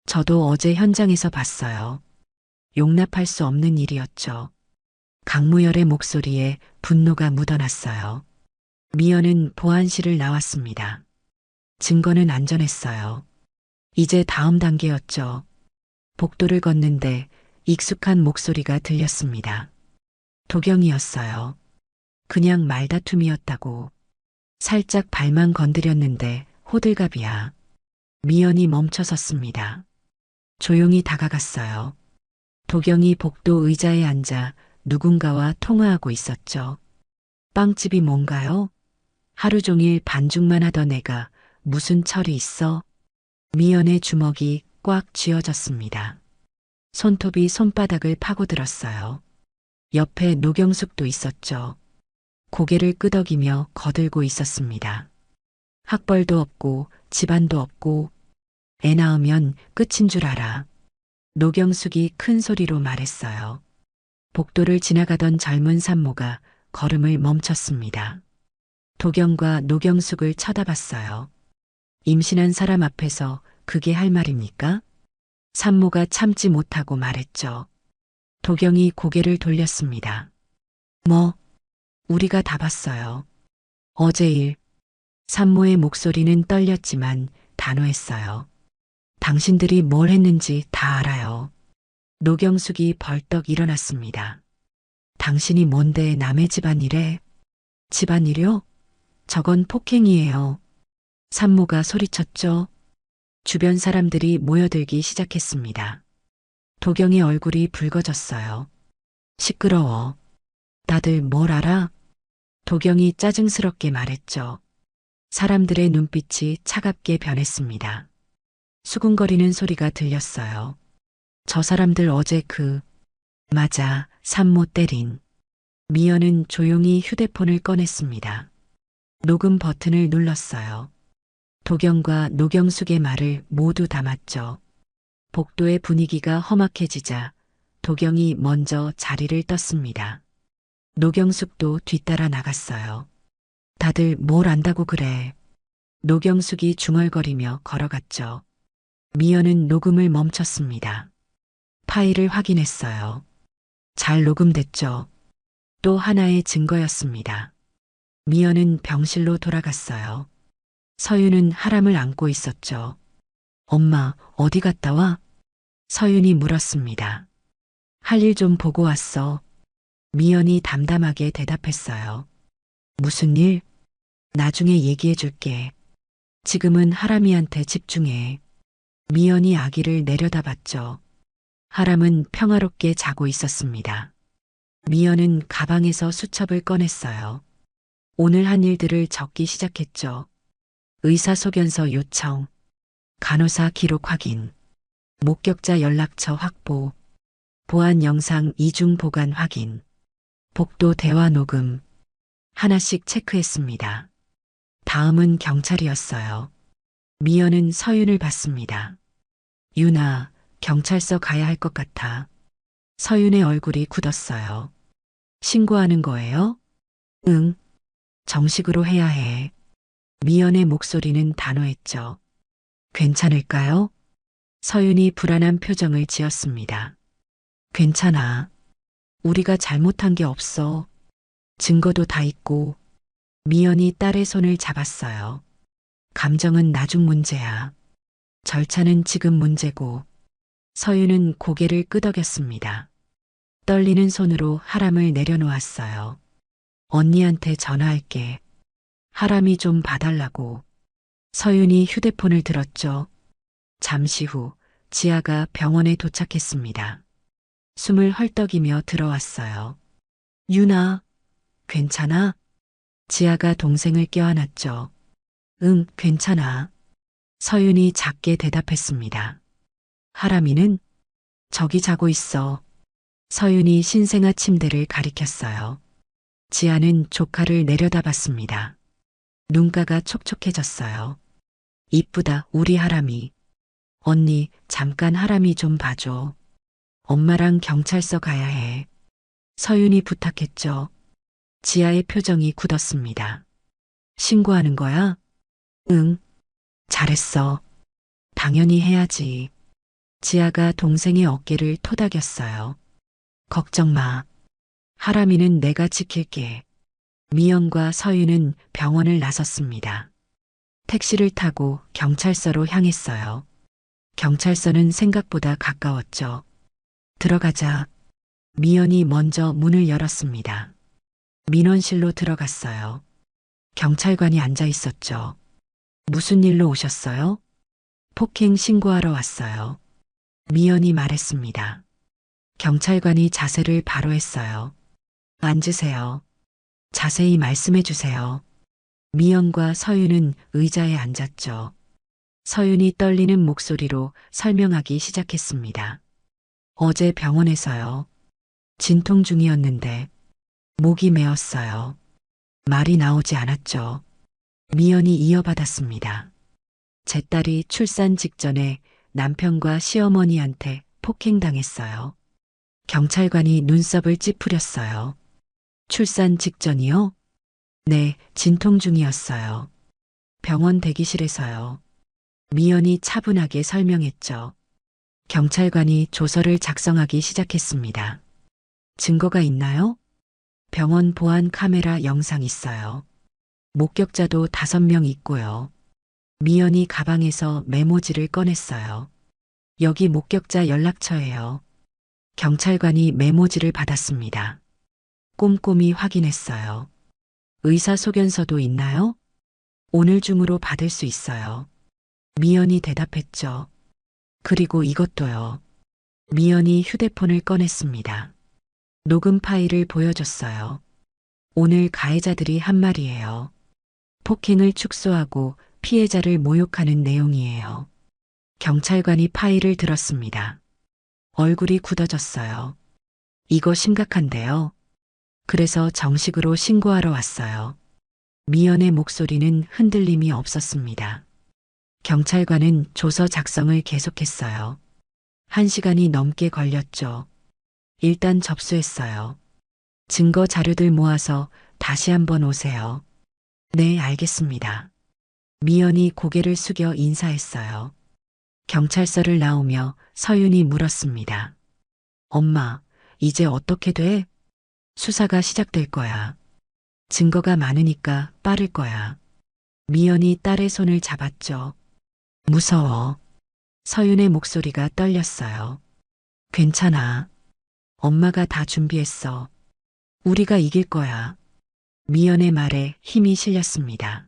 저도 어제 현장에서 봤어요. 용납할 수 없는 일이었죠. 강무열의 목소리에 분노가 묻어났어요. 미연은 보안실을 나왔습니다. 증거는 안전했어요. 이제 다음 단계였죠. 복도를 걷는데 익숙한 목소리가 들렸습니다. 도경이었어요. 그냥 말다툼이었다고. 살짝 발만 건드렸는데 호들갑이야. 미연이 멈춰섰습니다. 조용히 다가갔어요. 도경이 복도 의자에 앉아 누군가와 통화하고 있었죠. 빵집이 뭔가요? 하루 종일 반죽만 하던 애가 무슨 철이 있어? 미연의 주먹이 꽉 쥐어졌습니다. 손톱이 손바닥을 파고들었어요. 옆에 노경숙도 있었죠. 고개를 끄덕이며 거들고 있었습니다. 학벌도 없고 집안도 없고 애 낳으면 끝인 줄 알아. 노경숙이 큰 소리로 말했어요. 복도를 지나가던 젊은 산모가 걸음을 멈췄습니다. 도경과 노경숙을 쳐다봤어요. 임신한 사람 앞에서 그게 할 말입니까? 산모가 참지 못하고 말했죠. 도경이 고개를 돌렸습니다. 뭐? 우리가 다 봤어요. 어제 일. 산모의 목소리는 떨렸지만 단호했어요. 당신들이 뭘 했는지 다 알아요. 노경숙이 벌떡 일어났습니다. 당신이 뭔데 남의 집안일에? 집안일요? 저건 폭행이에요. 산모가 소리쳤죠. 주변 사람들이 모여들기 시작했습니다. 도경의 얼굴이 붉어졌어요. 시끄러워. 다들 뭘 알아? 도경이 짜증스럽게 말했죠. 사람들의 눈빛이 차갑게 변했습니다. 수군거리는 소리가 들렸어요. 저 사람들 어제 맞아, 산모 때린. 미연은 조용히 휴대폰을 꺼냈습니다. 녹음 버튼을 눌렀어요. 도경과 노경숙의 말을 모두 담았죠. 복도의 분위기가 험악해지자 도경이 먼저 자리를 떴습니다. 노경숙도 뒤따라 나갔어요. 다들 뭘 안다고 그래. 노경숙이 중얼거리며 걸어갔죠. 미연은 녹음을 멈췄습니다. 파일을 확인했어요. 잘 녹음됐죠. 또 하나의 증거였습니다. 미연은 병실로 돌아갔어요. 서윤은 하람을 안고 있었죠. 엄마, 어디 갔다 와? 서윤이 물었습니다. 할 일 좀 보고 왔어. 미연이 담담하게 대답했어요. 무슨 일? 나중에 얘기해 줄게. 지금은 하람이한테 집중해. 미연이 아기를 내려다봤죠. 하람은 평화롭게 자고 있었습니다. 미연은 가방에서 수첩을 꺼냈어요. 오늘 한 일들을 적기 시작했죠. 의사소견서 요청, 간호사 기록 확인, 목격자 연락처 확보, 보안 영상 이중 보관 확인, 복도 대화 녹음, 하나씩 체크했습니다. 다음은 경찰이었어요. 미연은 서윤을 봤습니다. 윤아, 경찰서 가야 할 것 같아. 서윤의 얼굴이 굳었어요. 신고하는 거예요? 응. 정식으로 해야 해. 미연의 목소리는 단호했죠. 괜찮을까요? 서윤이 불안한 표정을 지었습니다. 괜찮아. 우리가 잘못한 게 없어. 증거도 다 있고. 미연이 딸의 손을 잡았어요. 감정은 나중 문제야. 절차는 지금 문제고. 서윤은 고개를 끄덕였습니다. 떨리는 손으로 하람을 내려놓았어요. 언니한테 전화할게. 하람이 좀 봐달라고. 서윤이 휴대폰을 들었죠. 잠시 후 지아가 병원에 도착했습니다. 숨을 헐떡이며 들어왔어요. 유나, 괜찮아? 지아가 동생을 껴안았죠. 응, 괜찮아. 서윤이 작게 대답했습니다. 하람이는? 저기 자고 있어. 서윤이 신생아 침대를 가리켰어요. 지아는 조카를 내려다봤습니다. 눈가가 촉촉해졌어요. 이쁘다, 우리 하람이. 언니, 잠깐 하람이 좀 봐줘. 엄마랑 경찰서 가야 해. 서윤이 부탁했죠. 지아의 표정이 굳었습니다. 신고하는 거야? 응. 잘했어. 당연히 해야지. 지아가 동생의 어깨를 토닥였어요. 걱정 마. 하람이는 내가 지킬게. 미연과 서윤은 병원을 나섰습니다. 택시를 타고 경찰서로 향했어요. 경찰서는 생각보다 가까웠죠. 들어가자. 미연이 먼저 문을 열었습니다. 민원실로 들어갔어요. 경찰관이 앉아 있었죠. 무슨 일로 오셨어요? 폭행 신고하러 왔어요. 미연이 말했습니다. 경찰관이 자세를 바로 했어요. 앉으세요. 자세히 말씀해 주세요. 미연과 서윤은 의자에 앉았죠. 서윤이 떨리는 목소리로 설명하기 시작했습니다. 어제 병원에서요. 진통 중이었는데 목이 메었어요. 말이 나오지 않았죠. 미연이 이어받았습니다. 제 딸이 출산 직전에 남편과 시어머니한테 폭행당했어요. 경찰관이 눈썹을 찌푸렸어요. 출산 직전이요? 네, 진통 중이었어요. 병원 대기실에서요. 미연이 차분하게 설명했죠. 경찰관이 조서를 작성하기 시작했습니다. 증거가 있나요? 병원 보안 카메라 영상 있어요. 목격자도 5명 있고요. 미연이 가방에서 메모지를 꺼냈어요. 여기 목격자 연락처예요. 경찰관이 메모지를 받았습니다. 꼼꼼히 확인했어요. 의사소견서도 있나요? 오늘 중으로 받을 수 있어요. 미연이 대답했죠. 그리고 이것도요. 미연이 휴대폰을 꺼냈습니다. 녹음 파일을 보여줬어요. 오늘 가해자들이 한 말이에요. 폭행을 축소하고 피해자를 모욕하는 내용이에요. 경찰관이 파일을 들었습니다. 얼굴이 굳어졌어요. 이거 심각한데요. 그래서 정식으로 신고하러 왔어요. 미연의 목소리는 흔들림이 없었습니다. 경찰관은 조서 작성을 계속했어요. 1시간이 넘게 걸렸죠. 일단 접수했어요. 증거 자료들 모아서 다시 한번 오세요. 네, 알겠습니다. 미연이 고개를 숙여 인사했어요. 경찰서를 나오며 서윤이 물었습니다. 엄마, 이제 어떻게 돼? 수사가 시작될 거야. 증거가 많으니까 빠를 거야. 미연이 딸의 손을 잡았죠. 무서워. 서윤의 목소리가 떨렸어요. 괜찮아. 엄마가 다 준비했어. 우리가 이길 거야. 미연의 말에 힘이 실렸습니다.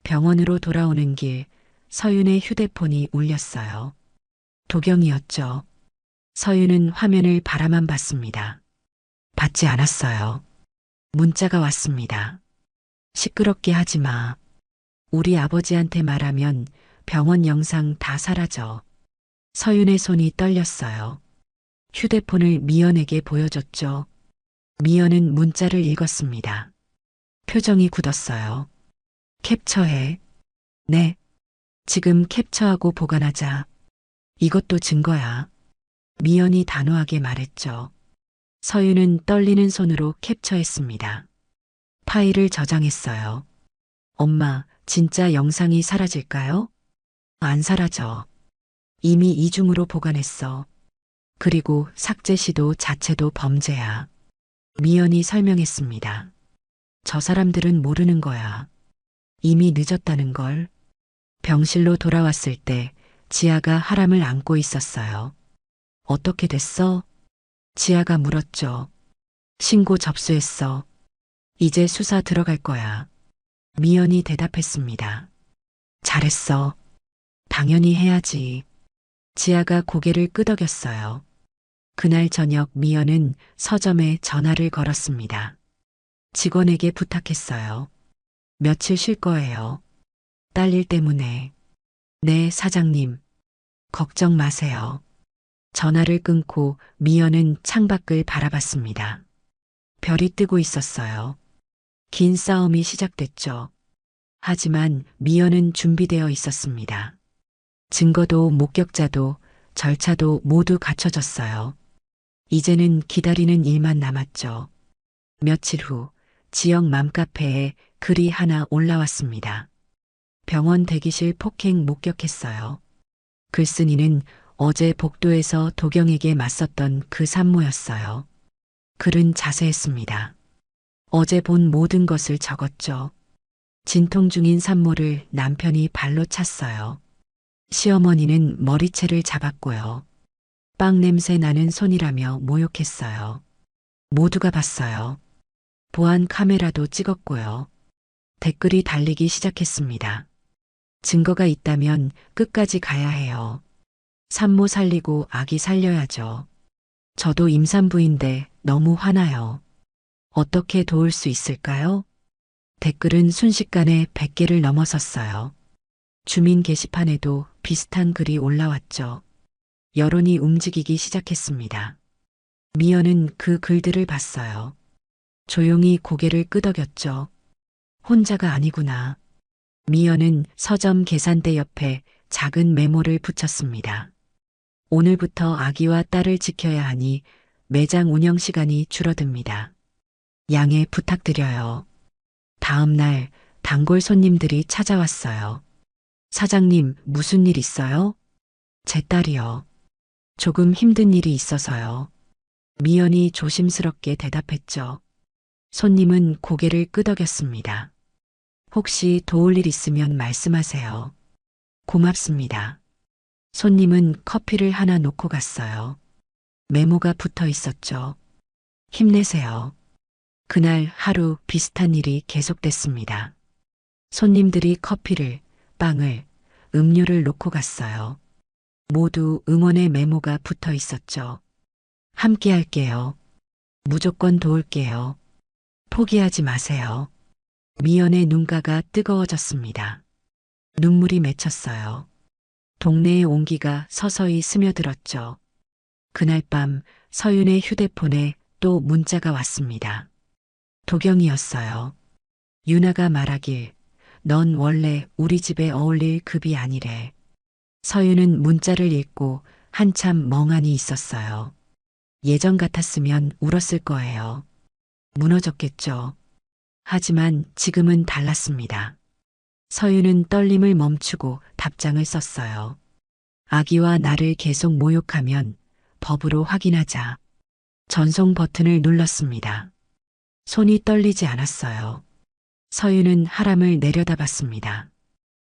병원으로 돌아오는 길, 서윤의 휴대폰이 울렸어요. 도경이었죠. 서윤은 화면을 바라만 봤습니다. 받지 않았어요. 문자가 왔습니다. 시끄럽게 하지 마. 우리 아버지한테 말하면 병원 영상 다 사라져. 서윤의 손이 떨렸어요. 휴대폰을 미연에게 보여줬죠. 미연은 문자를 읽었습니다. 표정이 굳었어요. 캡처해. 네. 지금 캡처하고 보관하자. 이것도 증거야. 미연이 단호하게 말했죠. 서윤은 떨리는 손으로 캡처했습니다. 파일을 저장했어요. 엄마, 진짜 영상이 사라질까요? 안 사라져. 이미 이중으로 보관했어. 그리고 삭제 시도 자체도 범죄야. 미연이 설명했습니다. 저 사람들은 모르는 거야. 이미 늦었다는 걸. 병실로 돌아왔을 때 지아가 하람을 안고 있었어요. 어떻게 됐어? 지아가 물었죠. 신고 접수했어. 이제 수사 들어갈 거야. 미연이 대답했습니다. 잘했어. 당연히 해야지. 지아가 고개를 끄덕였어요. 그날 저녁 미연은 서점에 전화를 걸었습니다. 직원에게 부탁했어요. 며칠 쉴 거예요. 딸 일 때문에. 네, 사장님. 걱정 마세요. 전화를 끊고 미연은 창밖을 바라봤습니다. 별이 뜨고 있었어요. 긴 싸움이 시작됐죠. 하지만 미연은 준비되어 있었습니다. 증거도 목격자도 절차도 모두 갖춰졌어요. 이제는 기다리는 일만 남았죠. 며칠 후 지역 맘카페에 글이 하나 올라왔습니다. 병원 대기실 폭행 목격했어요. 글쓴이는 어제 복도에서 도경에게 맞섰던 그 산모였어요. 글은 자세했습니다. 어제 본 모든 것을 적었죠. 진통 중인 산모를 남편이 발로 찼어요. 시어머니는 머리채를 잡았고요. 빵 냄새 나는 손이라며 모욕했어요. 모두가 봤어요. 보안 카메라도 찍었고요. 댓글이 달리기 시작했습니다. 증거가 있다면 끝까지 가야 해요. 산모 살리고 아기 살려야죠. 저도 임산부인데 너무 화나요. 어떻게 도울 수 있을까요? 댓글은 순식간에 100개를 넘어섰어요. 주민 게시판에도 비슷한 글이 올라왔죠. 여론이 움직이기 시작했습니다. 미연은 그 글들을 봤어요. 조용히 고개를 끄덕였죠. 혼자가 아니구나. 미연은 서점 계산대 옆에 작은 메모를 붙였습니다. 오늘부터 아기와 딸을 지켜야 하니 매장 운영 시간이 줄어듭니다. 양해 부탁드려요. 다음 날 단골 손님들이 찾아왔어요. 사장님, 무슨 일 있어요? 제 딸이요. 조금 힘든 일이 있어서요. 미연이 조심스럽게 대답했죠. 손님은 고개를 끄덕였습니다. 혹시 도울 일 있으면 말씀하세요. 고맙습니다. 손님은 커피를 하나 놓고 갔어요. 메모가 붙어 있었죠. 힘내세요. 그날 하루 비슷한 일이 계속됐습니다. 손님들이 커피를, 빵을, 음료를 놓고 갔어요. 모두 응원의 메모가 붙어 있었죠. 함께 할게요. 무조건 도울게요. 포기하지 마세요. 미연의 눈가가 뜨거워졌습니다. 눈물이 맺혔어요. 동네의 온기가 서서히 스며들었죠. 그날 밤 서윤의 휴대폰에 또 문자가 왔습니다. 도경이었어요. 유나가 말하길, 넌 원래 우리 집에 어울릴 급이 아니래. 서윤은 문자를 읽고 한참 멍하니 있었어요. 예전 같았으면 울었을 거예요. 무너졌겠죠. 하지만 지금은 달랐습니다. 서윤은 떨림을 멈추고 답장을 썼어요. 아기와 나를 계속 모욕하면 법으로 확인하자. 전송 버튼을 눌렀습니다. 손이 떨리지 않았어요. 서윤은 하람을 내려다봤습니다.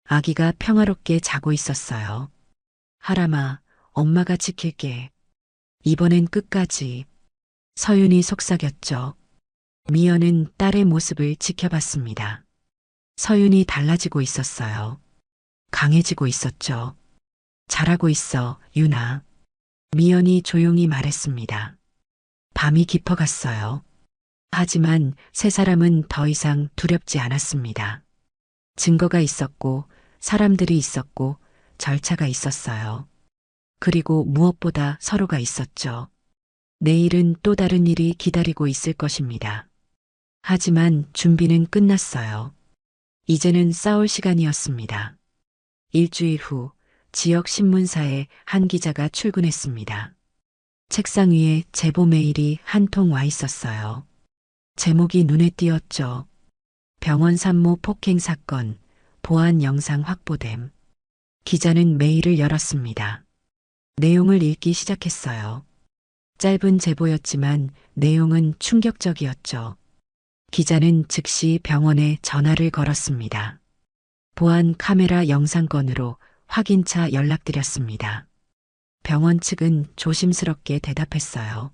아기가 평화롭게 자고 있었어요. 하람아, 엄마가 지킬게. 이번엔 끝까지. 서윤이 속삭였죠. 미연은 딸의 모습을 지켜봤습니다. 서윤이 달라지고 있었어요. 강해지고 있었죠. 잘하고 있어, 유나. 미연이 조용히 말했습니다. 밤이 깊어갔어요. 하지만 세 사람은 더 이상 두렵지 않았습니다. 증거가 있었고, 사람들이 있었고, 절차가 있었어요. 그리고 무엇보다 서로가 있었죠. 내일은 또 다른 일이 기다리고 있을 것입니다. 하지만 준비는 끝났어요. 이제는 싸울 시간이었습니다. 일주일 후 지역 신문사에 한 기자가 출근했습니다. 책상 위에 제보 메일이 한 통 와 있었어요. 제목이 눈에 띄었죠. 병원 산모 폭행 사건, 보안 영상 확보됨. 기자는 메일을 열었습니다. 내용을 읽기 시작했어요. 짧은 제보였지만 내용은 충격적이었죠. 기자는 즉시 병원에 전화를 걸었습니다. 보안 카메라 영상건으로 확인차 연락드렸습니다. 병원 측은 조심스럽게 대답했어요.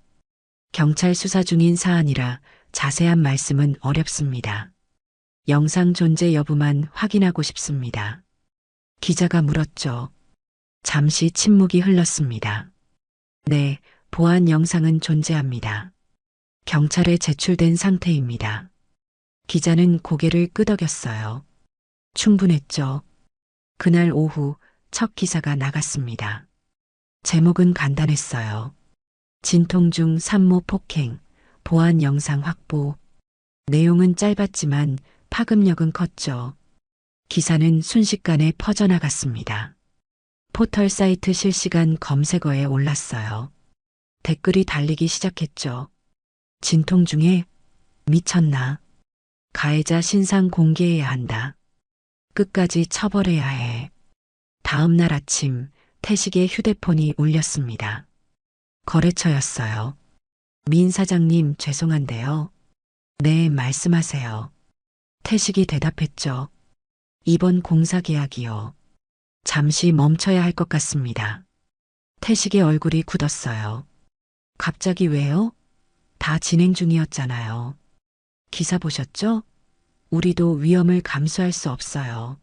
경찰 수사 중인 사안이라 자세한 말씀은 어렵습니다. 영상 존재 여부만 확인하고 싶습니다. 기자가 물었죠. 잠시 침묵이 흘렀습니다. 네, 보안 영상은 존재합니다. 경찰에 제출된 상태입니다. 기자는 고개를 끄덕였어요. 충분했죠. 그날 오후 첫 기사가 나갔습니다. 제목은 간단했어요. 진통중 산모 폭행, 보안 영상 확보. 내용은 짧았지만 파급력은 컸죠. 기사는 순식간에 퍼져나갔습니다. 포털 사이트 실시간 검색어에 올랐어요. 댓글이 달리기 시작했죠. 진통 중에 미쳤나? 가해자 신상 공개해야 한다. 끝까지 처벌해야 해. 다음 날 아침 태식의 휴대폰이 울렸습니다. 거래처였어요. 민 사장님 죄송한데요. 네, 말씀하세요. 태식이 대답했죠. 이번 공사 계약이요. 잠시 멈춰야 할 것 같습니다. 태식의 얼굴이 굳었어요. 갑자기 왜요? 다 진행 중이었잖아요. 기사 보셨죠? 우리도 위험을 감수할 수 없어요.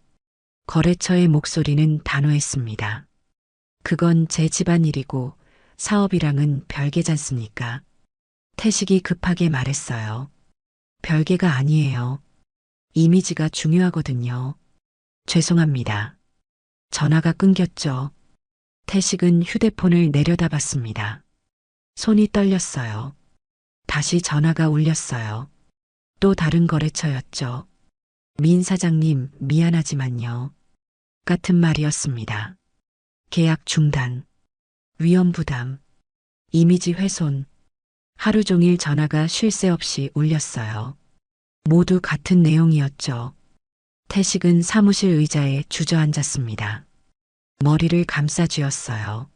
거래처의 목소리는 단호했습니다. 그건 제 집안일이고 사업이랑은 별개잖습니까? 태식이 급하게 말했어요. 별개가 아니에요. 이미지가 중요하거든요. 죄송합니다. 전화가 끊겼죠. 태식은 휴대폰을 내려다봤습니다. 손이 떨렸어요. 다시 전화가 울렸어요. 또 다른 거래처였죠. 민 사장님, 미안하지만요. 같은 말이었습니다. 계약 중단, 위험 부담, 이미지 훼손. 하루 종일 전화가 쉴 새 없이 울렸어요. 모두 같은 내용이었죠. 태식은 사무실 의자에 주저앉았습니다. 머리를 감싸쥐었어요.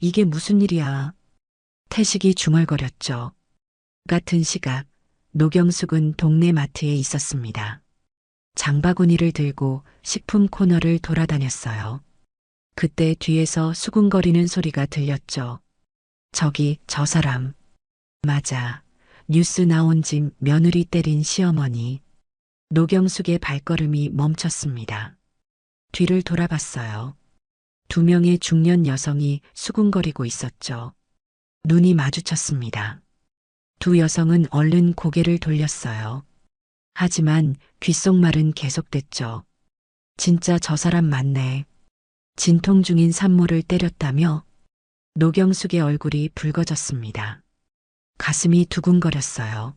이게 무슨 일이야? 태식이 중얼거렸죠. 같은 시각, 노경숙은 동네 마트에 있었습니다. 장바구니를 들고 식품 코너를 돌아다녔어요. 그때 뒤에서 수군거리는 소리가 들렸죠. 저기, 저 사람. 맞아. 뉴스 나온 집 며느리 때린 시어머니. 노경숙의 발걸음이 멈췄습니다. 뒤를 돌아봤어요. 두 명의 중년 여성이 수군거리고 있었죠. 눈이 마주쳤습니다. 두 여성은 얼른 고개를 돌렸어요. 하지만 귓속말은 계속됐죠. 진짜 저 사람 맞네. 진통 중인 산모를 때렸다며? 노경숙의 얼굴이 붉어졌습니다. 가슴이 두근거렸어요.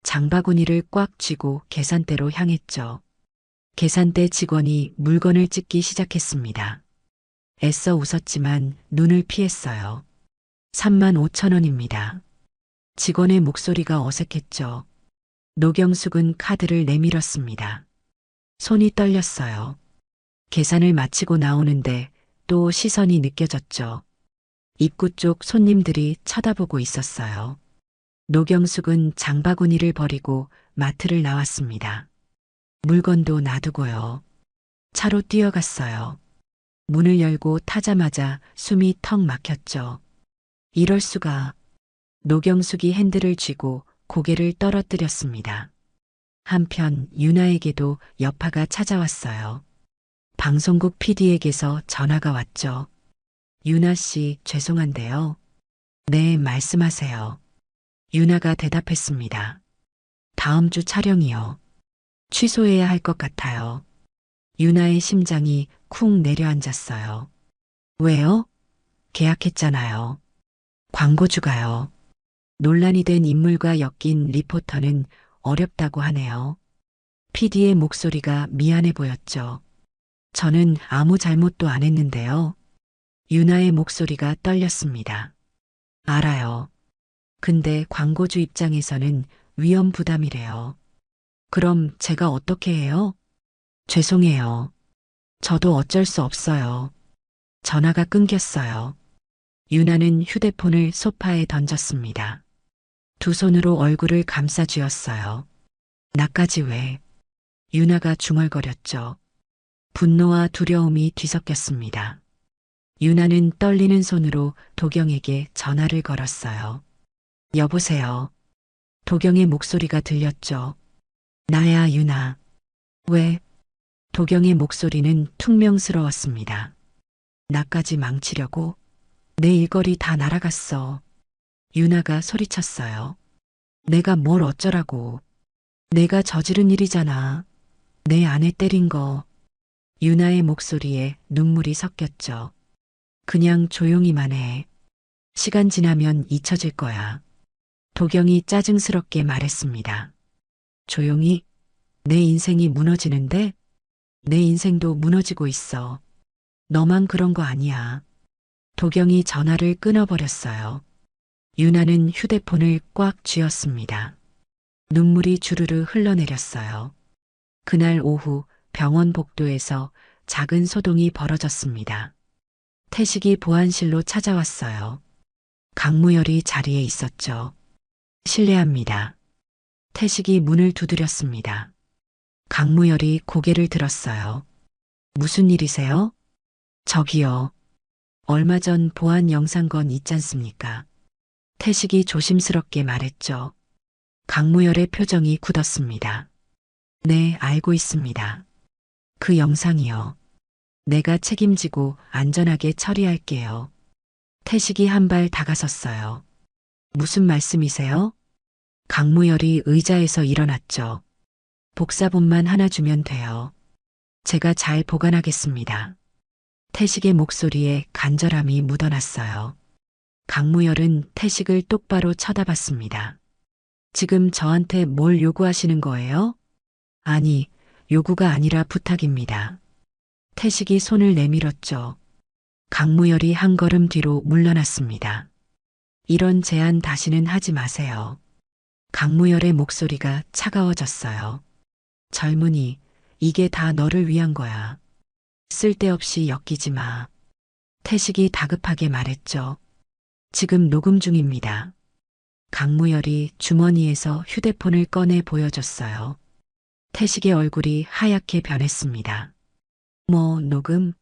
장바구니를 꽉 쥐고 계산대로 향했죠. 계산대 직원이 물건을 찍기 시작했습니다. 애써 웃었지만 눈을 피했어요. 35,000원입니다. 직원의 목소리가 어색했죠. 노경숙은 카드를 내밀었습니다. 손이 떨렸어요. 계산을 마치고 나오는데 또 시선이 느껴졌죠. 입구 쪽 손님들이 쳐다보고 있었어요. 노경숙은 장바구니를 버리고 마트를 나왔습니다. 물건도 놔두고요. 차로 뛰어갔어요. 문을 열고 타자마자 숨이 턱 막혔죠. 이럴 수가. 노경숙이 핸들을 쥐고 고개를 떨어뜨렸습니다. 한편 유나에게도 여파가 찾아왔어요. 방송국 PD에게서 전화가 왔죠. 유나 씨, 죄송한데요. 네, 말씀하세요. 유나가 대답했습니다. 다음 주 촬영이요. 취소해야 할 것 같아요. 유나의 심장이 쿵 내려앉았어요. 왜요? 계약했잖아요. 광고주가요. 논란이 된 인물과 엮인 리포터는 어렵다고 하네요. PD의 목소리가 미안해 보였죠. 저는 아무 잘못도 안 했는데요. 유나의 목소리가 떨렸습니다. 알아요. 근데 광고주 입장에서는 위험 부담이래요. 그럼 제가 어떻게 해요? 죄송해요. 저도 어쩔 수 없어요. 전화가 끊겼어요. 유나는 휴대폰을 소파에 던졌습니다. 두 손으로 얼굴을 감싸 쥐었어요. 나까지 왜? 유나가 중얼거렸죠. 분노와 두려움이 뒤섞였습니다. 유나는 떨리는 손으로 도경에게 전화를 걸었어요. 여보세요. 도경의 목소리가 들렸죠. 나야, 유나. 왜? 도경의 목소리는 퉁명스러웠습니다. 나까지 망치려고? 내 일거리 다 날아갔어. 유나가 소리쳤어요. 내가 뭘 어쩌라고. 내가 저지른 일이잖아. 내 아내 때린 거. 유나의 목소리에 눈물이 섞였죠. 그냥 조용히만 해. 시간 지나면 잊혀질 거야. 도경이 짜증스럽게 말했습니다. 조용히? 내 인생이 무너지는데? 내 인생도 무너지고 있어. 너만 그런 거 아니야. 도경이 전화를 끊어버렸어요. 유나는 휴대폰을 꽉 쥐었습니다. 눈물이 주르르 흘러내렸어요. 그날 오후 병원 복도에서 작은 소동이 벌어졌습니다. 태식이 보안실로 찾아왔어요. 강무열이 자리에 있었죠. 실례합니다. 태식이 문을 두드렸습니다. 강무열이 고개를 들었어요. 무슨 일이세요? 저기요. 얼마 전 보안 영상건 있잖습니까? 태식이 조심스럽게 말했죠. 강무열의 표정이 굳었습니다. 네, 알고 있습니다. 그 영상이요. 내가 책임지고 안전하게 처리할게요. 태식이 한 발 다가섰어요. 무슨 말씀이세요? 강무열이 의자에서 일어났죠. 복사본만 하나 주면 돼요. 제가 잘 보관하겠습니다. 태식의 목소리에 간절함이 묻어났어요. 강무열은 태식을 똑바로 쳐다봤습니다. 지금 저한테 뭘 요구하시는 거예요? 아니, 요구가 아니라 부탁입니다. 태식이 손을 내밀었죠. 강무열이 한 걸음 뒤로 물러났습니다. 이런 제안 다시는 하지 마세요. 강무열의 목소리가 차가워졌어요. 젊은이, 이게 다 너를 위한 거야. 쓸데없이 엮이지 마. 태식이 다급하게 말했죠. 지금 녹음 중입니다. 강무열이 주머니에서 휴대폰을 꺼내 보여줬어요. 태식의 얼굴이 하얗게 변했습니다. 뭐, 녹음?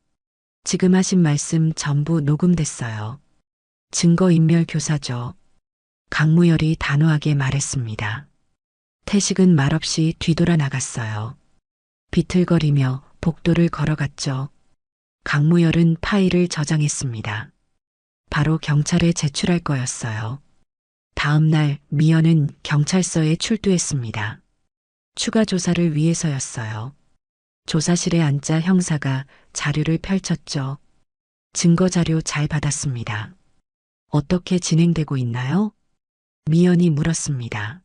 지금 하신 말씀 전부 녹음됐어요. 증거인멸 교사죠. 강무열이 단호하게 말했습니다. 태식은 말없이 뒤돌아 나갔어요. 비틀거리며 복도를 걸어갔죠. 강무열은 파일을 저장했습니다. 바로 경찰에 제출할 거였어요. 다음 날 미연은 경찰서에 출두했습니다. 추가 조사를 위해서였어요. 조사실에 앉자 형사가 자료를 펼쳤죠. 증거 자료 잘 받았습니다. 어떻게 진행되고 있나요? 미연이 물었습니다.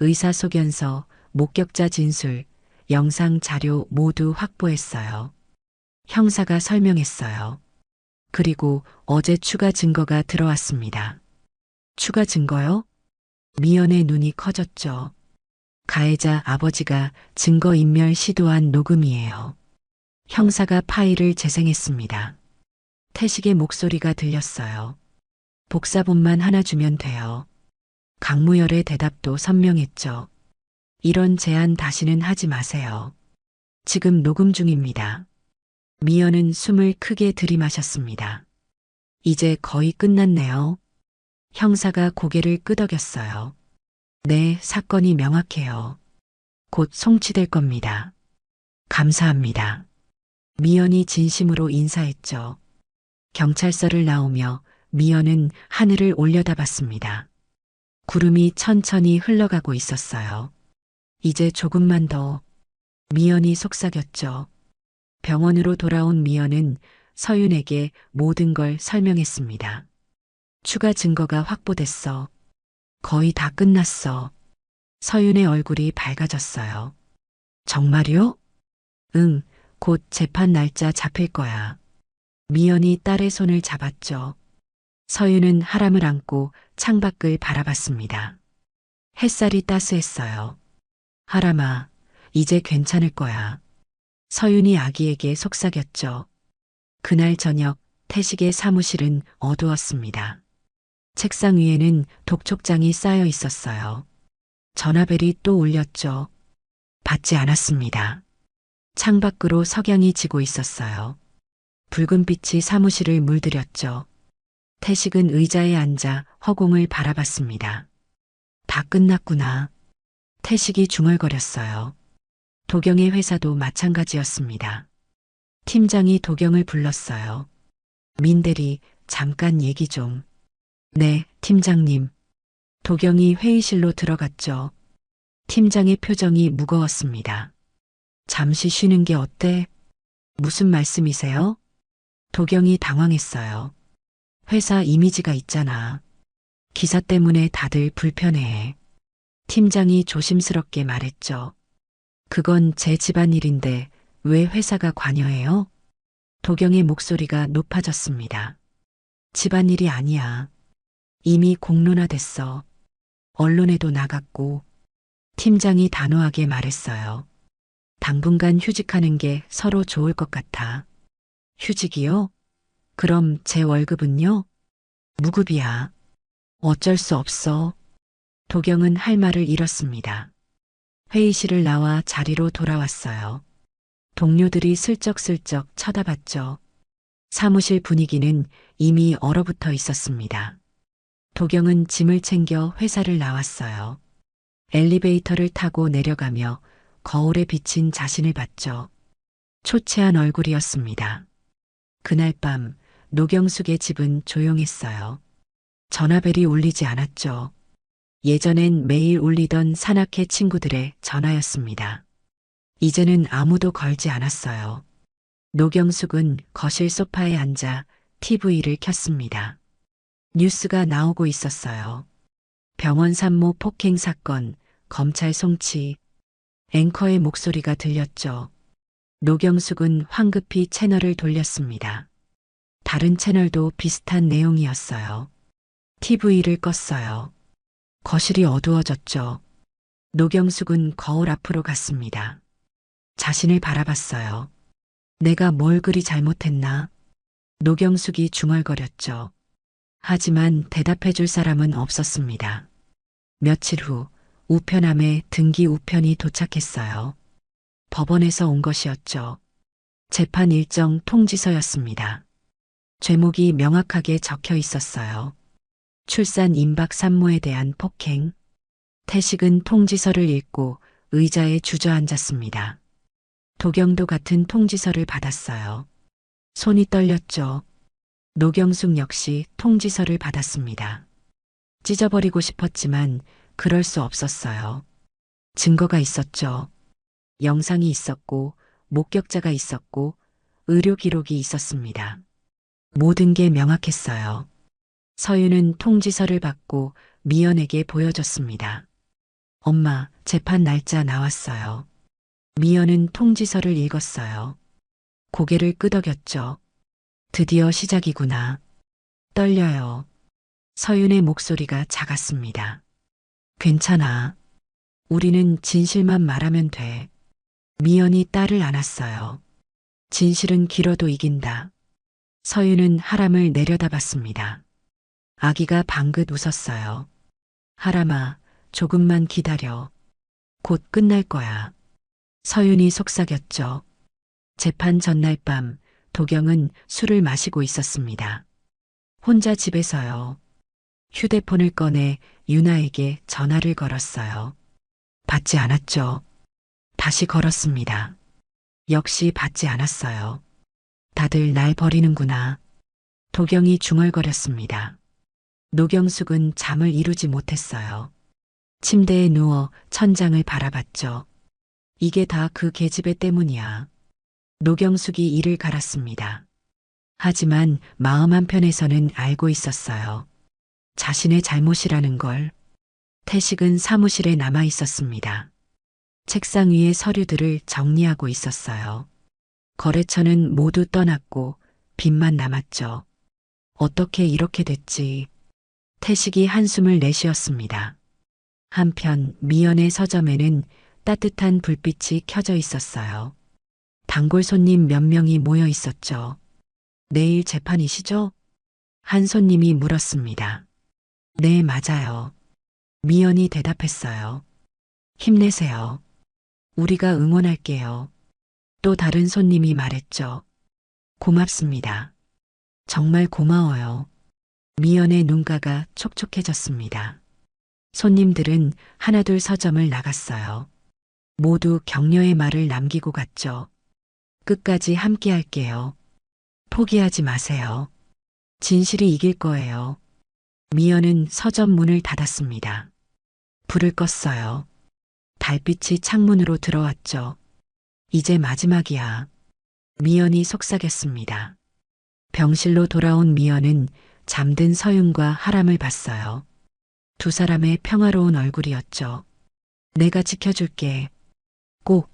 의사소견서, 목격자 진술, 영상 자료 모두 확보했어요. 형사가 설명했어요. 그리고 어제 추가 증거가 들어왔습니다. 추가 증거요? 미연의 눈이 커졌죠. 가해자 아버지가 증거인멸 시도한 녹음이에요. 형사가 파일을 재생했습니다. 태식의 목소리가 들렸어요. 복사본만 하나 주면 돼요. 강무열의 대답도 선명했죠. 이런 제안 다시는 하지 마세요. 지금 녹음 중입니다. 미연은 숨을 크게 들이마셨습니다. 이제 거의 끝났네요. 형사가 고개를 끄덕였어요. 네, 사건이 명확해요. 곧 송치될 겁니다. 감사합니다. 미연이 진심으로 인사했죠. 경찰서를 나오며 미연은 하늘을 올려다봤습니다. 구름이 천천히 흘러가고 있었어요. 이제 조금만 더. 미연이 속삭였죠. 병원으로 돌아온 미연은 서윤에게 모든 걸 설명했습니다. 추가 증거가 확보됐어. 거의 다 끝났어. 서윤의 얼굴이 밝아졌어요. 정말요? 응, 곧 재판 날짜 잡힐 거야. 미연이 딸의 손을 잡았죠. 서윤은 하람을 안고 창밖을 바라봤습니다. 햇살이 따스했어요. 하람아, 이제 괜찮을 거야. 서윤이 아기에게 속삭였죠. 그날 저녁 태식의 사무실은 어두웠습니다. 책상 위에는 독촉장이 쌓여 있었어요. 전화벨이 또 울렸죠. 받지 않았습니다. 창밖으로 석양이 지고 있었어요. 붉은 빛이 사무실을 물들였죠. 태식은 의자에 앉아 허공을 바라봤습니다. 다 끝났구나. 태식이 중얼거렸어요. 도경의 회사도 마찬가지였습니다. 팀장이 도경을 불렀어요. 민대리, 잠깐 얘기 좀. 네, 팀장님. 도경이 회의실로 들어갔죠. 팀장의 표정이 무거웠습니다. 잠시 쉬는 게 어때? 무슨 말씀이세요? 도경이 당황했어요. 회사 이미지가 있잖아. 기사 때문에 다들 불편해해. 팀장이 조심스럽게 말했죠. 그건 제 집안일인데 왜 회사가 관여해요? 도경의 목소리가 높아졌습니다. 집안일이 아니야. 이미 공론화됐어. 언론에도 나갔고. 팀장이 단호하게 말했어요. 당분간 휴직하는 게 서로 좋을 것 같아. 휴직이요? 그럼 제 월급은요? 무급이야. 어쩔 수 없어. 도경은 할 말을 잃었습니다. 회의실을 나와 자리로 돌아왔어요. 동료들이 슬쩍슬쩍 쳐다봤죠. 사무실 분위기는 이미 얼어붙어 있었습니다. 도경은 짐을 챙겨 회사를 나왔어요. 엘리베이터를 타고 내려가며 거울에 비친 자신을 봤죠. 초췌한 얼굴이었습니다. 그날 밤 노경숙의 집은 조용했어요. 전화벨이 울리지 않았죠. 예전엔 매일 울리던 산악회 친구들의 전화였습니다. 이제는 아무도 걸지 않았어요. 노경숙은 거실 소파에 앉아 TV를 켰습니다. 뉴스가 나오고 있었어요. 병원 산모 폭행 사건, 검찰 송치. 앵커의 목소리가 들렸죠. 노경숙은 황급히 채널을 돌렸습니다. 다른 채널도 비슷한 내용이었어요. TV를 껐어요. 거실이 어두워졌죠. 노경숙은 거울 앞으로 갔습니다. 자신을 바라봤어요. 내가 뭘 그리 잘못했나? 노경숙이 중얼거렸죠. 하지만 대답해줄 사람은 없었습니다. 며칠 후 우편함에 등기 우편이 도착했어요. 법원에서 온 것이었죠. 재판 일정 통지서였습니다. 제목이 명확하게 적혀 있었어요. 출산 임박 산모에 대한 폭행. 태식은 통지서를 읽고 의자에 주저앉았습니다. 도경도 같은 통지서를 받았어요. 손이 떨렸죠. 노경숙 역시 통지서를 받았습니다. 찢어버리고 싶었지만 그럴 수 없었어요. 증거가 있었죠. 영상이 있었고 목격자가 있었고 의료 기록이 있었습니다. 모든 게 명확했어요. 서윤은 통지서를 받고 미연에게 보여줬습니다. 엄마, 재판 날짜 나왔어요. 미연은 통지서를 읽었어요. 고개를 끄덕였죠. 드디어 시작이구나. 떨려요. 서윤의 목소리가 작았습니다. 괜찮아. 우리는 진실만 말하면 돼. 미연이 딸을 안았어요. 진실은 길어도 이긴다. 서윤은 하람을 내려다봤습니다. 아기가 방긋 웃었어요. 하람아, 조금만 기다려. 곧 끝날 거야. 서윤이 속삭였죠. 재판 전날 밤 도경은 술을 마시고 있었습니다. 혼자 집에서요. 휴대폰을 꺼내 유나에게 전화를 걸었어요. 받지 않았죠. 다시 걸었습니다. 역시 받지 않았어요. 다들 날 버리는구나. 도경이 중얼거렸습니다. 노경숙은 잠을 이루지 못했어요. 침대에 누워 천장을 바라봤죠. 이게 다 그 계집애 때문이야. 노경숙이 이를 갈았습니다. 하지만 마음 한편에서는 알고 있었어요. 자신의 잘못이라는 걸. 태식은 사무실에 남아 있었습니다. 책상 위에 서류들을 정리하고 있었어요. 거래처는 모두 떠났고 빚만 남았죠. 어떻게 이렇게 됐지? 태식이 한숨을 내쉬었습니다. 한편 미연의 서점에는 따뜻한 불빛이 켜져 있었어요. 단골 손님 몇 명이 모여 있었죠. 내일 재판이시죠? 한 손님이 물었습니다. 네, 맞아요. 미연이 대답했어요. 힘내세요. 우리가 응원할게요. 또 다른 손님이 말했죠. 고맙습니다. 정말 고마워요. 미연의 눈가가 촉촉해졌습니다. 손님들은 하나둘 서점을 나갔어요. 모두 격려의 말을 남기고 갔죠. 끝까지 함께 할게요. 포기하지 마세요. 진실이 이길 거예요. 미연은 서점 문을 닫았습니다. 불을 껐어요. 달빛이 창문으로 들어왔죠. 이제 마지막이야. 미연이 속삭였습니다. 병실로 돌아온 미연은 잠든 서윤과 하람을 봤어요. 두 사람의 평화로운 얼굴이었죠. 내가 지켜줄게. 꼭.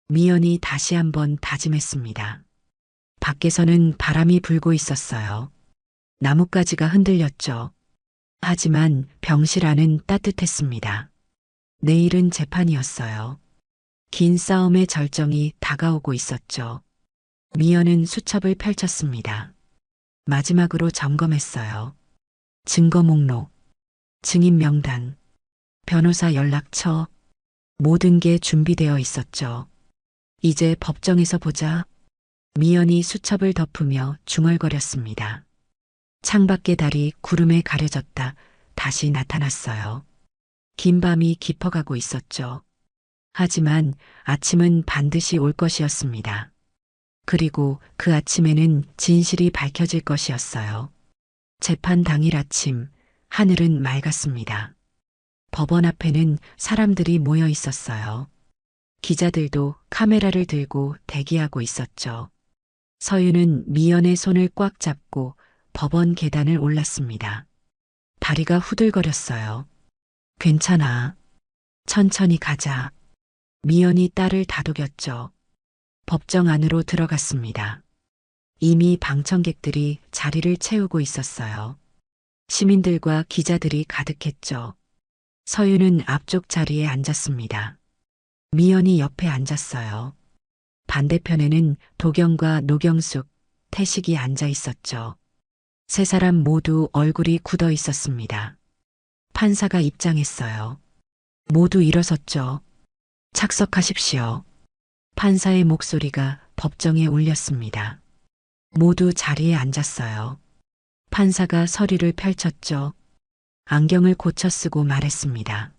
미연이 다시 한번 다짐했습니다. 밖에서는 바람이 불고 있었어요. 나뭇가지가 흔들렸죠. 하지만 병실 안은 따뜻했습니다. 내일은 재판이었어요. 긴 싸움의 절정이 다가오고 있었죠. 미연은 수첩을 펼쳤습니다. 마지막으로 점검했어요. 증거 목록, 증인 명단, 변호사 연락처, 모든 게 준비되어 있었죠. 이제 법정에서 보자. 미연이 수첩을 덮으며 중얼거렸습니다. 창밖의 달이 구름에 가려졌다 다시 나타났어요. 긴 밤이 깊어가고 있었죠. 하지만 아침은 반드시 올 것이었습니다. 그리고 그 아침에는 진실이 밝혀질 것이었어요. 재판 당일 아침, 하늘은 맑았습니다. 법원 앞에는 사람들이 모여 있었어요. 기자들도 카메라를 들고 대기하고 있었죠. 서윤은 미연의 손을 꽉 잡고 법원 계단을 올랐습니다. 다리가 후들거렸어요. 괜찮아. 천천히 가자. 미연이 딸을 다독였죠. 법정 안으로 들어갔습니다. 이미 방청객들이 자리를 채우고 있었어요. 시민들과 기자들이 가득했죠. 서윤은 앞쪽 자리에 앉았습니다. 미연이 옆에 앉았어요. 반대편에는 도경과 노경숙, 태식이 앉아 있었죠. 세 사람 모두 얼굴이 굳어 있었습니다. 판사가 입장했어요. 모두 일어섰죠. 착석하십시오. 판사의 목소리가 법정에 울렸습니다. 모두 자리에 앉았어요. 판사가 서류를 펼쳤죠. 안경을 고쳐 쓰고 말했습니다.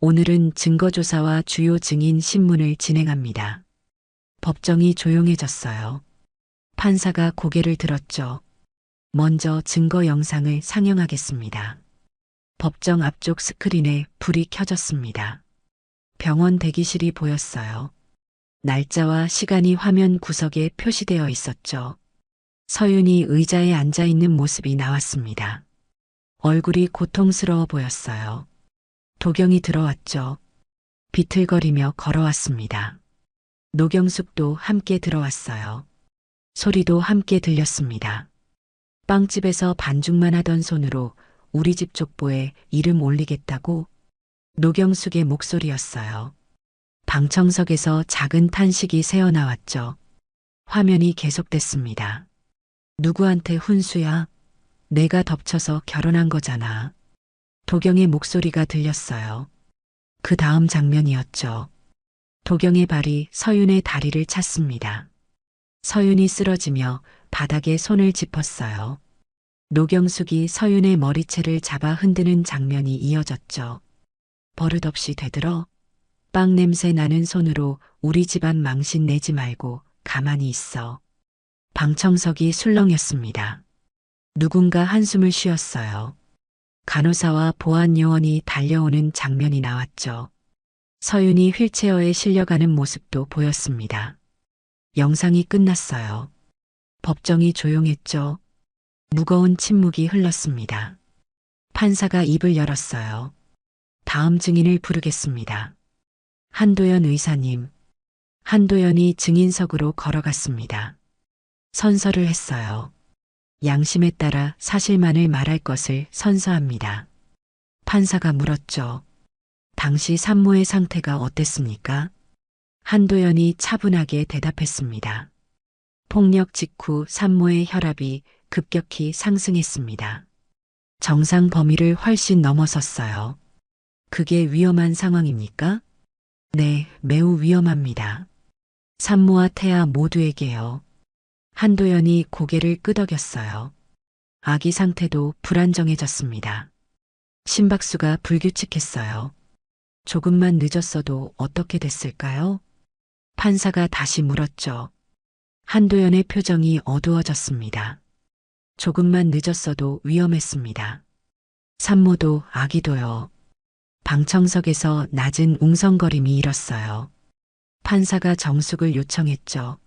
오늘은 증거조사와 주요 증인 신문을 진행합니다. 법정이 조용해졌어요. 판사가 고개를 들었죠. 먼저 증거 영상을 상영하겠습니다. 법정 앞쪽 스크린에 불이 켜졌습니다. 병원 대기실이 보였어요. 날짜와 시간이 화면 구석에 표시되어 있었죠. 서윤이 의자에 앉아 있는 모습이 나왔습니다. 얼굴이 고통스러워 보였어요. 도경이 들어왔죠. 비틀거리며 걸어왔습니다. 노경숙도 함께 들어왔어요. 소리도 함께 들렸습니다. 빵집에서 반죽만 하던 손으로 우리 집 족보에 이름 올리겠다고? 노경숙의 목소리였어요. 방청석에서 작은 탄식이 새어나왔죠. 화면이 계속됐습니다. 누구한테 훈수야? 내가 덮쳐서 결혼한 거잖아. 도경의 목소리가 들렸어요. 그 다음 장면이었죠. 도경의 발이 서윤의 다리를 찼습니다. 서윤이 쓰러지며 바닥에 손을 짚었어요. 노경숙이 서윤의 머리채를 잡아 흔드는 장면이 이어졌죠. 버릇없이 되들어 빵 냄새 나는 손으로 우리 집안 망신 내지 말고 가만히 있어. 방청석이 술렁였습니다. 누군가 한숨을 쉬었어요. 간호사와 보안요원이 달려오는 장면이 나왔죠. 서윤이 휠체어에 실려가는 모습도 보였습니다. 영상이 끝났어요. 법정이 조용했죠. 무거운 침묵이 흘렀습니다. 판사가 입을 열었어요. 다음 증인을 부르겠습니다. 한도연 의사님. 한도연이 증인석으로 걸어갔습니다. 선서를 했어요. 양심에 따라 사실만을 말할 것을 선서합니다. 판사가 물었죠. 당시 산모의 상태가 어땠습니까? 한도연이 차분하게 대답했습니다. 폭력 직후 산모의 혈압이 급격히 상승했습니다. 정상 범위를 훨씬 넘어섰어요. 그게 위험한 상황입니까? 네, 매우 위험합니다. 산모와 태아 모두에게요. 한도연이 고개를 끄덕였어요. 아기 상태도 불안정해졌습니다. 심박수가 불규칙했어요. 조금만 늦었어도 어떻게 됐을까요? 판사가 다시 물었죠. 한도연의 표정이 어두워졌습니다. 조금만 늦었어도 위험했습니다. 산모도 아기도요. 방청석에서 낮은 웅성거림이 일었어요. 판사가 정숙을 요청했죠.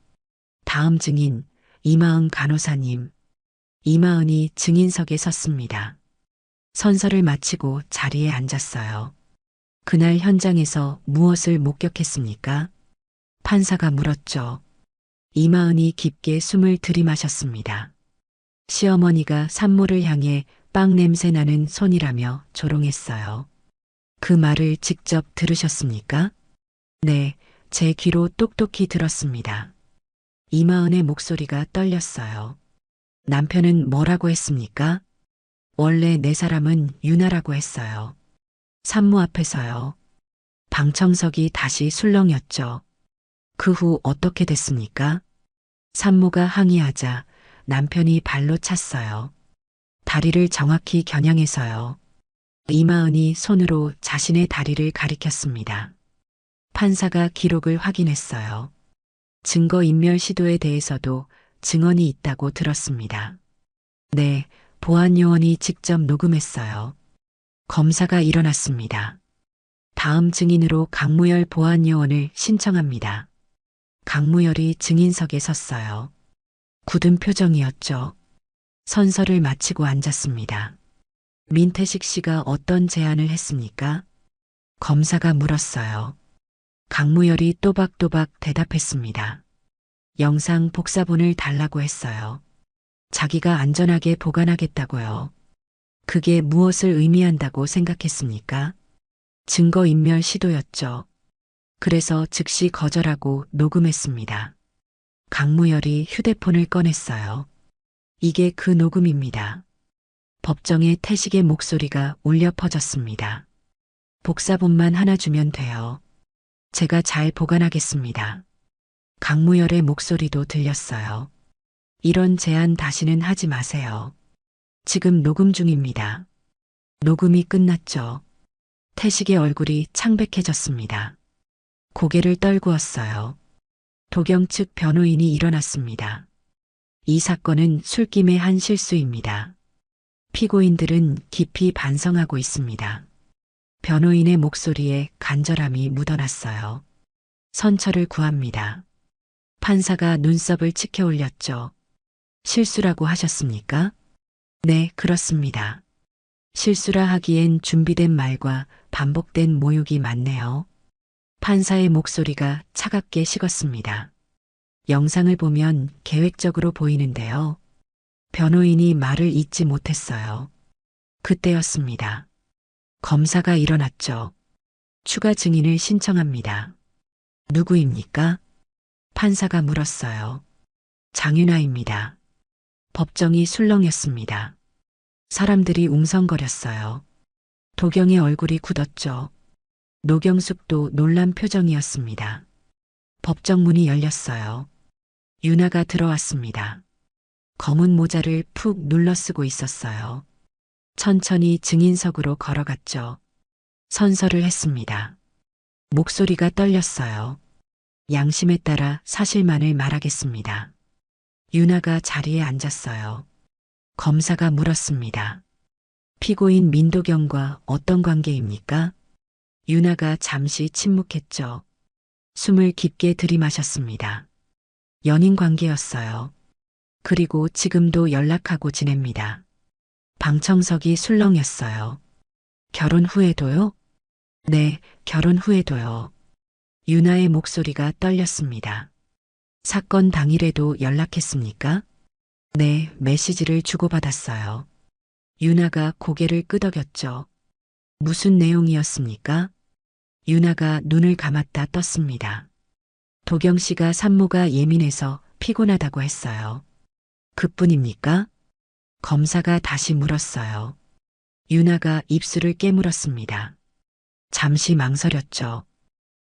다음 증인 이마은 간호사님. 이마은이 증인석에 섰습니다. 선서를 마치고 자리에 앉았어요. 그날 현장에서 무엇을 목격했습니까? 판사가 물었죠. 이마은이 깊게 숨을 들이마셨습니다. 시어머니가 산모를 향해 빵 냄새 나는 손이라며 조롱했어요. 그 말을 직접 들으셨습니까? 네, 제 귀로 똑똑히 들었습니다. 이마은의 목소리가 떨렸어요. 남편은 뭐라고 했습니까? 원래 내 사람은 유나라고 했어요. 산모 앞에서요. 방청석이 다시 술렁였죠. 그 후 어떻게 됐습니까? 산모가 항의하자 남편이 발로 찼어요. 다리를 정확히 겨냥해서요. 이마은이 손으로 자신의 다리를 가리켰습니다. 판사가 기록을 확인했어요. 증거인멸 시도에 대해서도 증언이 있다고 들었습니다. 네, 보안요원이 직접 녹음했어요. 검사가 일어났습니다. 다음 증인으로 강무열 보안요원을 신청합니다. 강무열이 증인석에 섰어요. 굳은 표정이었죠. 선서를 마치고 앉았습니다. 민태식 씨가 어떤 제안을 했습니까? 검사가 물었어요. 강무열이 또박또박 대답했습니다. 영상 복사본을 달라고 했어요. 자기가 안전하게 보관하겠다고요. 그게 무엇을 의미한다고 생각했습니까? 증거인멸 시도였죠. 그래서 즉시 거절하고 녹음했습니다. 강무열이 휴대폰을 꺼냈어요. 이게 그 녹음입니다. 법정에 태식의 목소리가 울려 퍼졌습니다. 복사본만 하나 주면 돼요. 제가 잘 보관하겠습니다. 강무열의 목소리도 들렸어요. 이런 제안 다시는 하지 마세요. 지금 녹음 중입니다. 녹음이 끝났죠. 태식의 얼굴이 창백해졌습니다. 고개를 떨구었어요. 도경 측 변호인이 일어났습니다. 이 사건은 술김의 한 실수입니다. 피고인들은 깊이 반성하고 있습니다. 변호인의 목소리에 간절함이 묻어났어요. 선처를 구합니다. 판사가 눈썹을 치켜 올렸죠. 실수라고 하셨습니까? 네, 그렇습니다. 실수라 하기엔 준비된 말과 반복된 모욕이 많네요. 판사의 목소리가 차갑게 식었습니다. 영상을 보면 계획적으로 보이는데요. 변호인이 말을 잇지 못했어요. 그때였습니다. 검사가 일어났죠. 추가 증인을 신청합니다. 누구입니까? 판사가 물었어요. 장윤아입니다. 법정이 술렁였습니다. 사람들이 웅성거렸어요. 도경의 얼굴이 굳었죠. 노경숙도 놀란 표정이었습니다. 법정 문이 열렸어요. 윤아가 들어왔습니다. 검은 모자를 푹 눌러쓰고 있었어요. 천천히 증인석으로 걸어갔죠. 선서를 했습니다. 목소리가 떨렸어요. 양심에 따라 사실만을 말하겠습니다. 윤아가 자리에 앉았어요. 검사가 물었습니다. 피고인 민도경과 어떤 관계입니까? 윤아가 잠시 침묵했죠. 숨을 깊게 들이마셨습니다. 연인 관계였어요. 그리고 지금도 연락하고 지냅니다. 방청석이 술렁였어요. 결혼 후에도요? 네, 결혼 후에도요. 윤아의 목소리가 떨렸습니다. 사건 당일에도 연락했습니까? 네, 메시지를 주고받았어요. 윤아가 고개를 끄덕였죠. 무슨 내용이었습니까? 윤아가 눈을 감았다 떴습니다. 도경 씨가 산모가 예민해서 피곤하다고 했어요. 그뿐입니까? 검사가 다시 물었어요. 유나가 입술을 깨물었습니다. 잠시 망설였죠.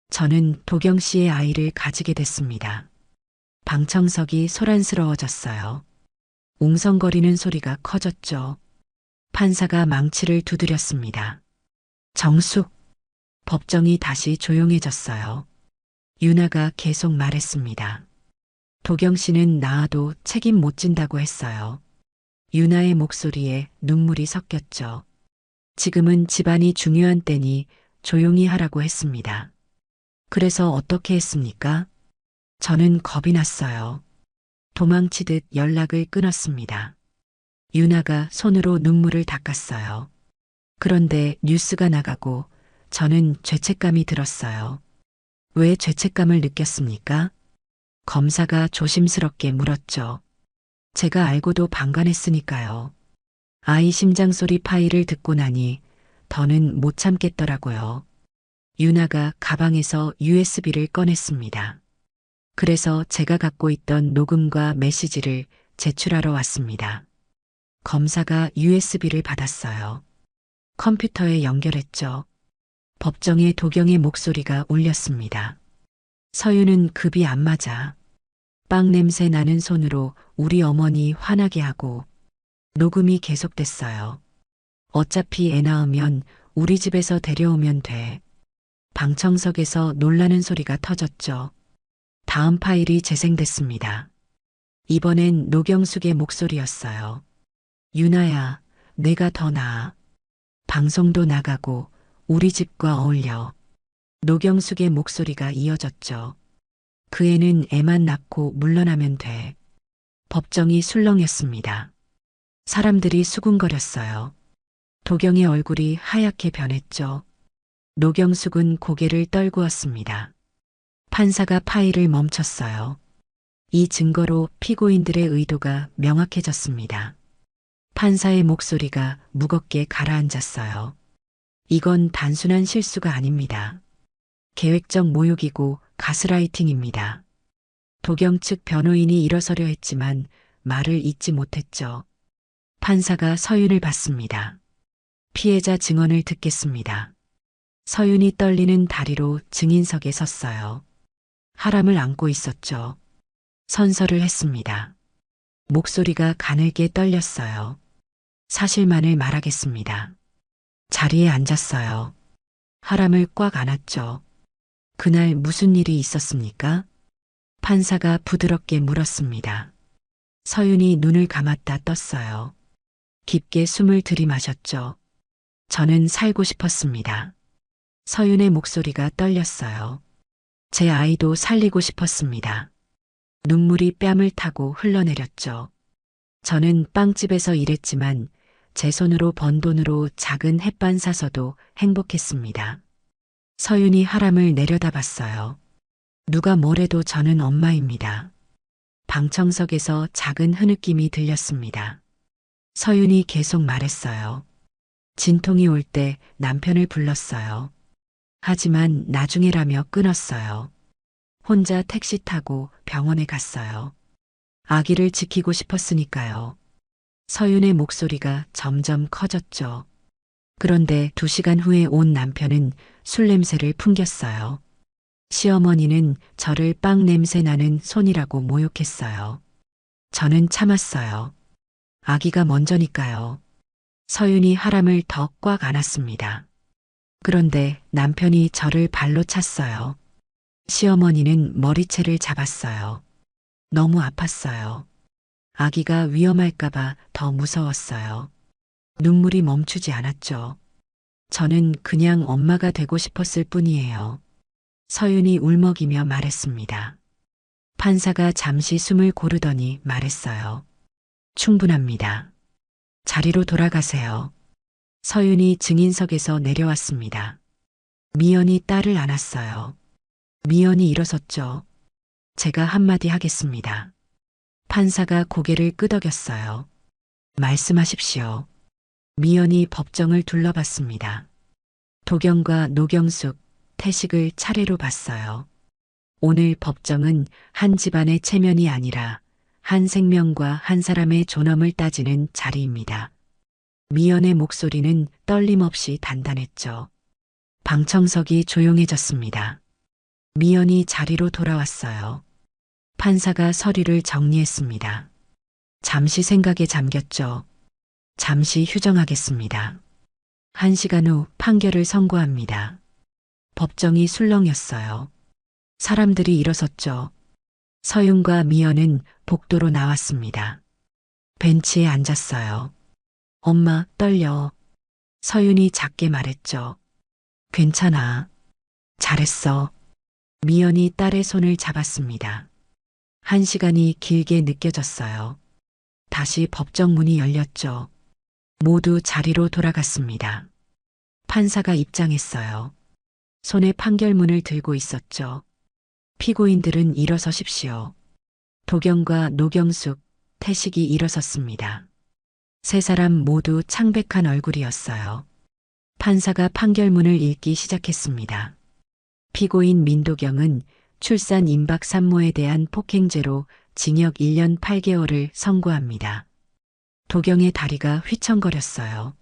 저는 도경 씨의 아이를 가지게 됐습니다. 방청석이 소란스러워졌어요. 웅성거리는 소리가 커졌죠. 판사가 망치를 두드렸습니다. 정숙. 법정이 다시 조용해졌어요. 유나가 계속 말했습니다. 도경 씨는 낳아도 책임 못 진다고 했어요. 유나의 목소리에 눈물이 섞였죠. 지금은 집안이 중요한 때니 조용히 하라고 했습니다. 그래서 어떻게 했습니까? 저는 겁이 났어요. 도망치듯 연락을 끊었습니다. 유나가 손으로 눈물을 닦았어요. 그런데 뉴스가 나가고 저는 죄책감이 들었어요. 왜 죄책감을 느꼈습니까? 검사가 조심스럽게 물었죠. 제가 알고도 방관했으니까요. 아이 심장 소리 파일을 듣고 나니 더는 못 참겠더라고요. 유나가 가방에서 USB를 꺼냈습니다. 그래서 제가 갖고 있던 녹음과 메시지를 제출하러 왔습니다. 검사가 USB를 받았어요. 컴퓨터에 연결했죠. 법정에 도경의 목소리가 울렸습니다. 서유는 급이 안 맞아. 빵 냄새 나는 손으로 우리 어머니 화나게 하고 녹음이 계속됐어요. 어차피 애 낳으면 우리 집에서 데려오면 돼. 방청석에서 놀라는 소리가 터졌죠. 다음 파일이 재생됐습니다. 이번엔 노경숙의 목소리였어요. 유나야, 내가 더 나아. 방송도 나가고 우리 집과 어울려. 노경숙의 목소리가 이어졌죠. 그 애는 애만 낳고 물러나면 돼. 법정이 술렁였습니다. 사람들이 수군거렸어요. 도경의 얼굴이 하얗게 변했죠. 노경숙은 고개를 떨구었습니다. 판사가 파일을 멈췄어요. 이 증거로 피고인들의 의도가 명확해졌습니다. 판사의 목소리가 무겁게 가라앉았어요. 이건 단순한 실수가 아닙니다. 계획적 모욕이고 가스라이팅입니다. 도경 측 변호인이 일어서려 했지만 말을 잇지 못했죠. 판사가 서윤을 받습니다. 피해자 증언을 듣겠습니다. 서윤이 떨리는 다리로 증인석에 섰어요. 하람을 안고 있었죠. 선서를 했습니다. 목소리가 가늘게 떨렸어요. 사실만을 말하겠습니다. 자리에 앉았어요. 하람을 꽉 안았죠. 그날 무슨 일이 있었습니까? 판사가 부드럽게 물었습니다. 서윤이 눈을 감았다 떴어요. 깊게 숨을 들이마셨죠. 저는 살고 싶었습니다. 서윤의 목소리가 떨렸어요. 제 아이도 살리고 싶었습니다. 눈물이 뺨을 타고 흘러내렸죠. 저는 빵집에서 일했지만 제 손으로 번 돈으로 작은 햇반 사서도 행복했습니다. 서윤이 하람을 내려다봤어요. 누가 뭐래도 저는 엄마입니다. 방청석에서 작은 흐느낌이 들렸습니다. 서윤이 계속 말했어요. 진통이 올 때 남편을 불렀어요. 하지만 나중에라며 끊었어요. 혼자 택시 타고 병원에 갔어요. 아기를 지키고 싶었으니까요. 서윤의 목소리가 점점 커졌죠. 그런데 2시간 후에 온 남편은 술 냄새를 풍겼어요. 시어머니는 저를 빵 냄새 나는 손이라고 모욕했어요. 저는 참았어요. 아기가 먼저니까요. 서윤이 하람을 더 꽉 안았습니다. 그런데 남편이 저를 발로 찼어요. 시어머니는 머리채를 잡았어요. 너무 아팠어요. 아기가 위험할까봐 더 무서웠어요. 눈물이 멈추지 않았죠. 저는 그냥 엄마가 되고 싶었을 뿐이에요. 서윤이 울먹이며 말했습니다. 판사가 잠시 숨을 고르더니 말했어요. 충분합니다. 자리로 돌아가세요. 서윤이 증인석에서 내려왔습니다. 미연이 딸을 안았어요. 미연이 일어섰죠. 제가 한마디 하겠습니다. 판사가 고개를 끄덕였어요. 말씀하십시오. 미연이 법정을 둘러봤습니다. 도경과 노경숙, 태식을 차례로 봤어요. 오늘 법정은 한 집안의 체면이 아니라 한 생명과 한 사람의 존엄을 따지는 자리입니다. 미연의 목소리는 떨림없이 단단했죠. 방청석이 조용해졌습니다. 미연이 자리로 돌아왔어요. 판사가 서류를 정리했습니다. 잠시 생각에 잠겼죠. 잠시 휴정하겠습니다. 1시간 후 판결을 선고합니다. 법정이 술렁였어요. 사람들이 일어섰죠. 서윤과 미연은 복도로 나왔습니다. 벤치에 앉았어요. 엄마, 떨려. 서윤이 작게 말했죠. 괜찮아. 잘했어. 미연이 딸의 손을 잡았습니다. 1시간이 길게 느껴졌어요. 다시 법정 문이 열렸죠. 모두 자리로 돌아갔습니다. 판사가 입장했어요. 손에 판결문을 들고 있었죠. 피고인들은 일어서십시오. 도경과 노경숙, 태식이 일어섰습니다. 세 사람 모두 창백한 얼굴이었어요. 판사가 판결문을 읽기 시작했습니다. 피고인 민도경은 출산 임박 산모에 대한 폭행죄로 징역 1년 8개월을 선고합니다. 도경의 다리가 휘청거렸어요.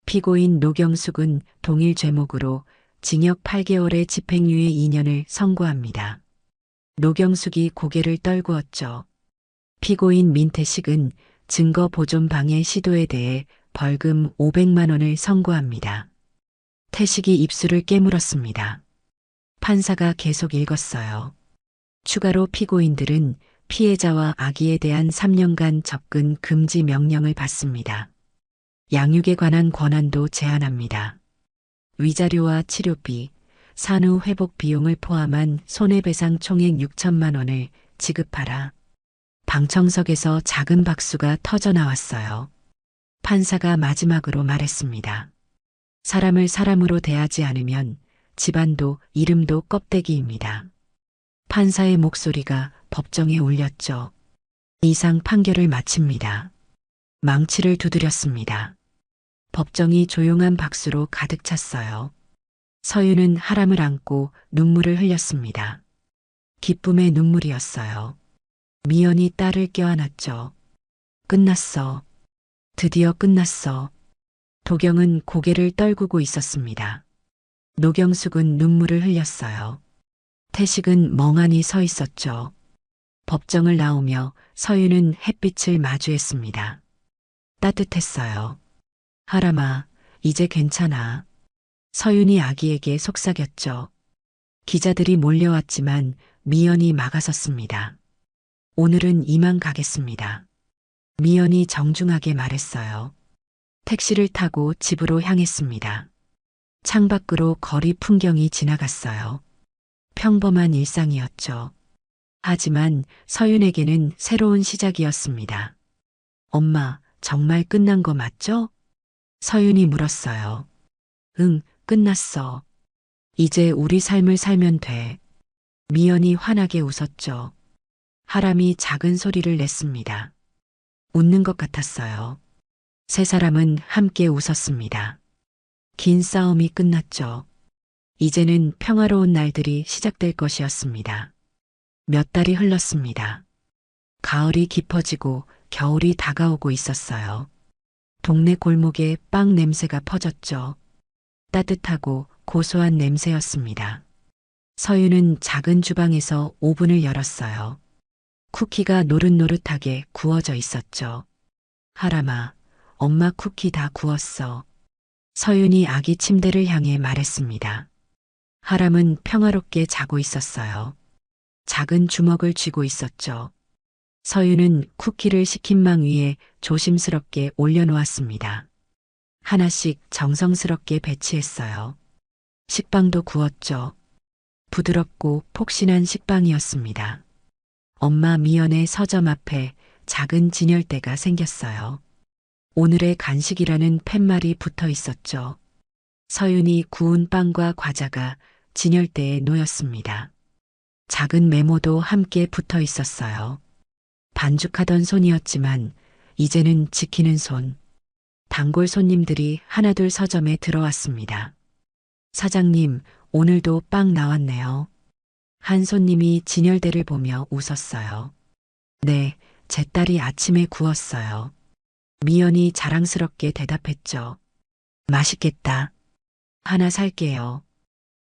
피고인 노경숙은 동일 죄목으로 징역 8개월의 집행유예 2년을 선고합니다. 노경숙이 고개를 떨구었죠. 피고인 민태식은 증거 보존 방해 시도에 대해 벌금 500만 원을 선고합니다. 태식이 입술을 깨물었습니다. 판사가 계속 읽었어요. 추가로 피고인들은 피해자와 아기에 대한 3년간 접근 금지 명령을 받습니다. 양육에 관한 권한도 제한합니다. 위자료와 치료비, 산후 회복 비용을 포함한 손해배상 총액 6천만 원을 지급하라. 방청석에서 작은 박수가 터져 나왔어요. 판사가 마지막으로 말했습니다. 사람을 사람으로 대하지 않으면 집안도 이름도 껍데기입니다. 판사의 목소리가 법정에 울렸죠. 이상 판결을 마칩니다. 망치를 두드렸습니다. 법정이 조용한 박수로 가득 찼어요. 서윤은 하람을 안고 눈물을 흘렸습니다. 기쁨의 눈물이었어요. 미연이 딸을 껴안았죠. 끝났어. 드디어 끝났어. 도경은 고개를 떨구고 있었습니다. 노경숙은 눈물을 흘렸어요. 태식은 멍하니 서 있었죠. 법정을 나오며 서윤은 햇빛을 마주했습니다. 따뜻했어요. 하람아, 이제 괜찮아. 서윤이 아기에게 속삭였죠. 기자들이 몰려왔지만 미연이 막아섰습니다. 오늘은 이만 가겠습니다. 미연이 정중하게 말했어요. 택시를 타고 집으로 향했습니다. 창밖으로 거리 풍경이 지나갔어요. 평범한 일상이었죠. 하지만 서윤에게는 새로운 시작이었습니다. 엄마, 정말 끝난 거 맞죠? 서윤이 물었어요. 응, 끝났어. 이제 우리 삶을 살면 돼. 미연이 환하게 웃었죠. 하람이 작은 소리를 냈습니다. 웃는 것 같았어요. 세 사람은 함께 웃었습니다. 긴 싸움이 끝났죠. 이제는 평화로운 날들이 시작될 것이었습니다. 몇 달이 흘렀습니다. 가을이 깊어지고 겨울이 다가오고 있었어요. 동네 골목에 빵 냄새가 퍼졌죠. 따뜻하고 고소한 냄새였습니다. 서윤은 작은 주방에서 오븐을 열었어요. 쿠키가 노릇노릇하게 구워져 있었죠. 하람아, 엄마 쿠키 다 구웠어. 서윤이 아기 침대를 향해 말했습니다. 하람은 평화롭게 자고 있었어요. 작은 주먹을 쥐고 있었죠. 서윤은 쿠키를 식힌망 위에 조심스럽게 올려놓았습니다. 하나씩 정성스럽게 배치했어요. 식빵도 구웠죠. 부드럽고 폭신한 식빵이었습니다. 엄마 미연의 서점 앞에 작은 진열대가 생겼어요. 오늘의 간식이라는 팻말이 붙어 있었죠. 서윤이 구운 빵과 과자가 진열대에 놓였습니다. 작은 메모도 함께 붙어 있었어요. 반죽하던 손이었지만 이제는 지키는 손. 단골 손님들이 하나둘 서점에 들어왔습니다. 사장님, 오늘도 빵 나왔네요. 한 손님이 진열대를 보며 웃었어요. 네, 제 딸이 아침에 구웠어요. 미연이 자랑스럽게 대답했죠. 맛있겠다. 하나 살게요.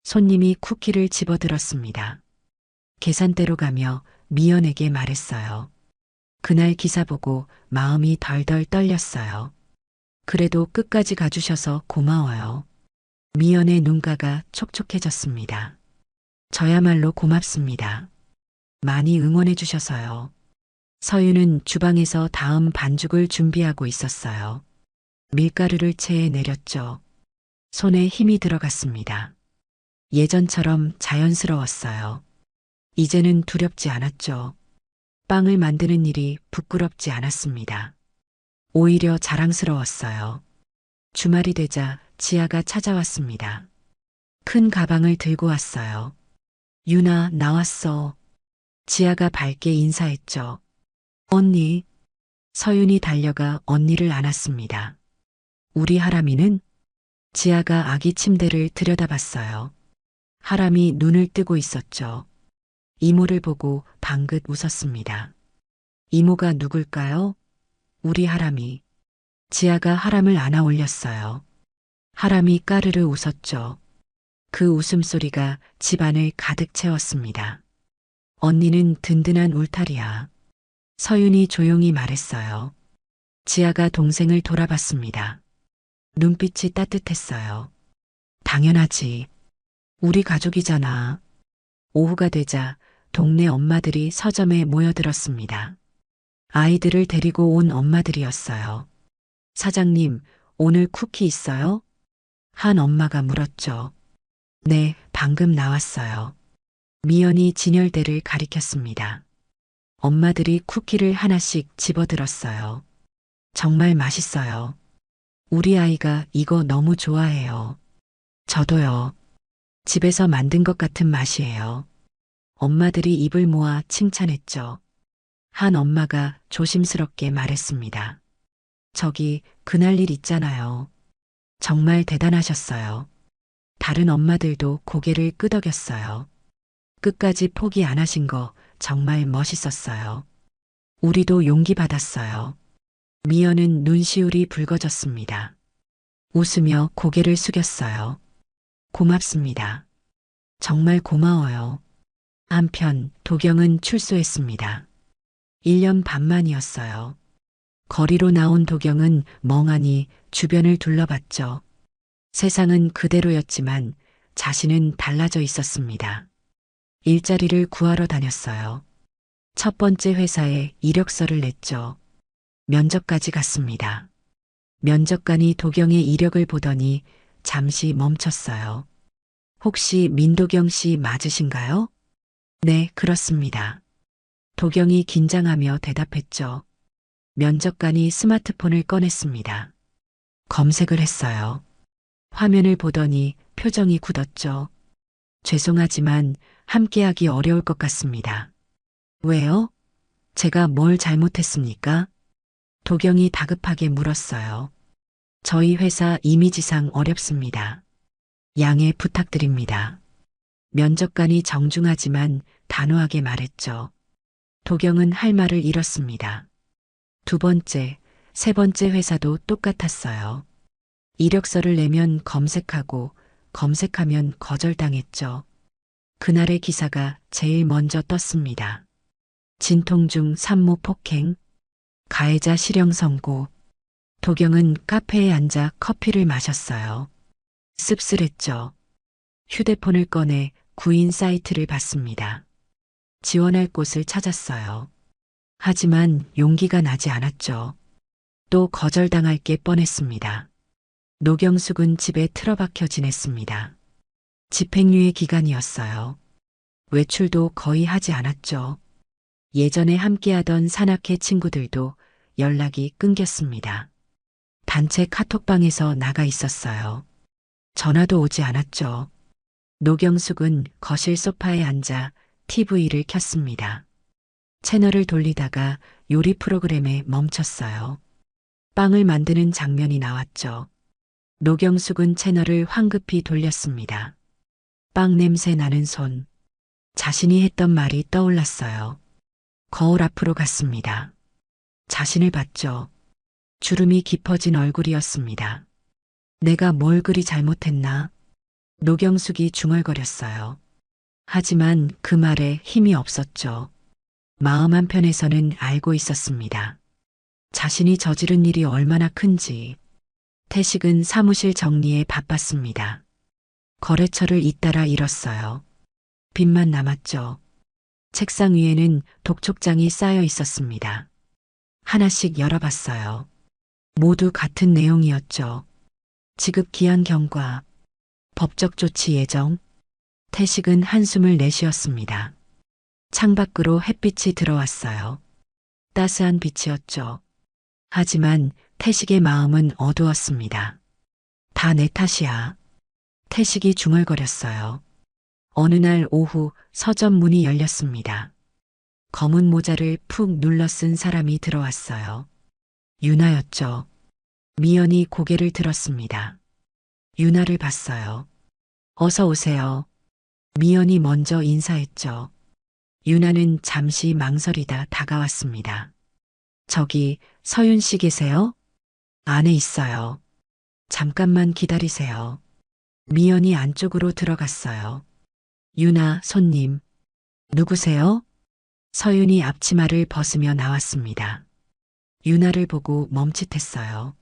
손님이 쿠키를 집어들었습니다. 계산대로 가며 미연에게 말했어요. 그날 기사 보고 마음이 덜덜 떨렸어요. 그래도 끝까지 가주셔서 고마워요. 미연의 눈가가 촉촉해졌습니다. 저야말로 고맙습니다. 많이 응원해 주셔서요. 서유는 주방에서 다음 반죽을 준비하고 있었어요. 밀가루를 체에 내렸죠. 손에 힘이 들어갔습니다. 예전처럼 자연스러웠어요. 이제는 두렵지 않았죠. 빵을 만드는 일이 부끄럽지 않았습니다. 오히려 자랑스러웠어요. 주말이 되자 지아가 찾아왔습니다. 큰 가방을 들고 왔어요. 유나, 나왔어. 지아가 밝게 인사했죠. 언니. 서윤이 달려가 언니를 안았습니다. 우리 하람이는? 지아가 아기 침대를 들여다봤어요. 하람이 눈을 뜨고 있었죠. 이모를 보고 방긋 웃었습니다. 이모가 누굴까요? 우리 하람이. 지아가 하람을 안아 올렸어요. 하람이 까르르 웃었죠. 그 웃음소리가 집안을 가득 채웠습니다. 언니는 든든한 울타리야. 서윤이 조용히 말했어요. 지아가 동생을 돌아봤습니다. 눈빛이 따뜻했어요. 당연하지. 우리 가족이잖아. 오후가 되자 동네 엄마들이 서점에 모여들었습니다. 아이들을 데리고 온 엄마들이었어요. 사장님, 오늘 쿠키 있어요? 한 엄마가 물었죠. 네, 방금 나왔어요. 미연이 진열대를 가리켰습니다. 엄마들이 쿠키를 하나씩 집어들었어요. 정말 맛있어요. 우리 아이가 이거 너무 좋아해요. 저도요. 집에서 만든 것 같은 맛이에요. 엄마들이 입을 모아 칭찬했죠. 한 엄마가 조심스럽게 말했습니다. 저기 그날 일 있잖아요. 정말 대단하셨어요. 다른 엄마들도 고개를 끄덕였어요. 끝까지 포기 안 하신 거 정말 멋있었어요. 우리도 용기 받았어요. 미연은 눈시울이 붉어졌습니다. 웃으며 고개를 숙였어요. 고맙습니다. 정말 고마워요. 한편 도경은 출소했습니다. 1년 반 만이었어요. 거리로 나온 도경은 멍하니 주변을 둘러봤죠. 세상은 그대로였지만 자신은 달라져 있었습니다. 일자리를 구하러 다녔어요. 첫 번째 회사에 이력서를 냈죠. 면접까지 갔습니다. 면접관이 도경의 이력을 보더니 잠시 멈췄어요. 혹시 민도경 씨 맞으신가요? 네, 그렇습니다. 도경이 긴장하며 대답했죠. 면접관이 스마트폰을 꺼냈습니다. 검색을 했어요. 화면을 보더니 표정이 굳었죠. 죄송하지만 함께하기 어려울 것 같습니다. 왜요? 제가 뭘 잘못했습니까? 도경이 다급하게 물었어요. 저희 회사 이미지상 어렵습니다. 양해 부탁드립니다. 면접관이 정중하지만 단호하게 말했죠. 도경은 할 말을 잃었습니다. 두 번째, 세 번째 회사도 똑같았어요. 이력서를 내면 검색하고 검색하면 거절당했죠. 그날의 기사가 제일 먼저 떴습니다. 진통중 산모 폭행, 가해자 실형 선고. 도경은 카페에 앉아 커피를 마셨어요. 씁쓸했죠. 휴대폰을 꺼내 구인 사이트를 봤습니다. 지원할 곳을 찾았어요. 하지만 용기가 나지 않았죠. 또 거절당할 게 뻔했습니다. 노경숙은 집에 틀어박혀 지냈습니다. 집행유예 기간이었어요. 외출도 거의 하지 않았죠. 예전에 함께하던 산악회 친구들도 연락이 끊겼습니다. 단체 카톡방에서 나가 있었어요. 전화도 오지 않았죠. 노경숙은 거실 소파에 앉아 TV를 켰습니다. 채널을 돌리다가 요리 프로그램에 멈췄어요. 빵을 만드는 장면이 나왔죠. 노경숙은 채널을 황급히 돌렸습니다. 빵 냄새 나는 손. 자신이 했던 말이 떠올랐어요. 거울 앞으로 갔습니다. 자신을 봤죠. 주름이 깊어진 얼굴이었습니다. 내가 뭘 그리 잘못했나? 노경숙이 중얼거렸어요. 하지만 그 말에 힘이 없었죠. 마음 한편에서는 알고 있었습니다. 자신이 저지른 일이 얼마나 큰지. 태식은 사무실 정리에 바빴습니다. 거래처를 잇따라 잃었어요. 빚만 남았죠. 책상 위에는 독촉장이 쌓여 있었습니다. 하나씩 열어봤어요. 모두 같은 내용이었죠. 지급 기한 경과, 법적 조치 예정. 태식은 한숨을 내쉬었습니다. 창밖으로 햇빛이 들어왔어요. 따스한 빛이었죠. 하지만 태식의 마음은 어두웠습니다. 다 내 탓이야. 태식이 중얼거렸어요. 어느 날 오후 서점 문이 열렸습니다. 검은 모자를 푹 눌러 쓴 사람이 들어왔어요. 유나였죠. 미연이 고개를 들었습니다. 유나를 봤어요. 어서 오세요. 미연이 먼저 인사했죠. 유나는 잠시 망설이다 다가왔습니다. 저기 서윤 씨 계세요? 안에 있어요. 잠깐만 기다리세요. 미연이 안쪽으로 들어갔어요. 유나, 손님. 누구세요? 서윤이 앞치마를 벗으며 나왔습니다. 유나를 보고 멈칫했어요.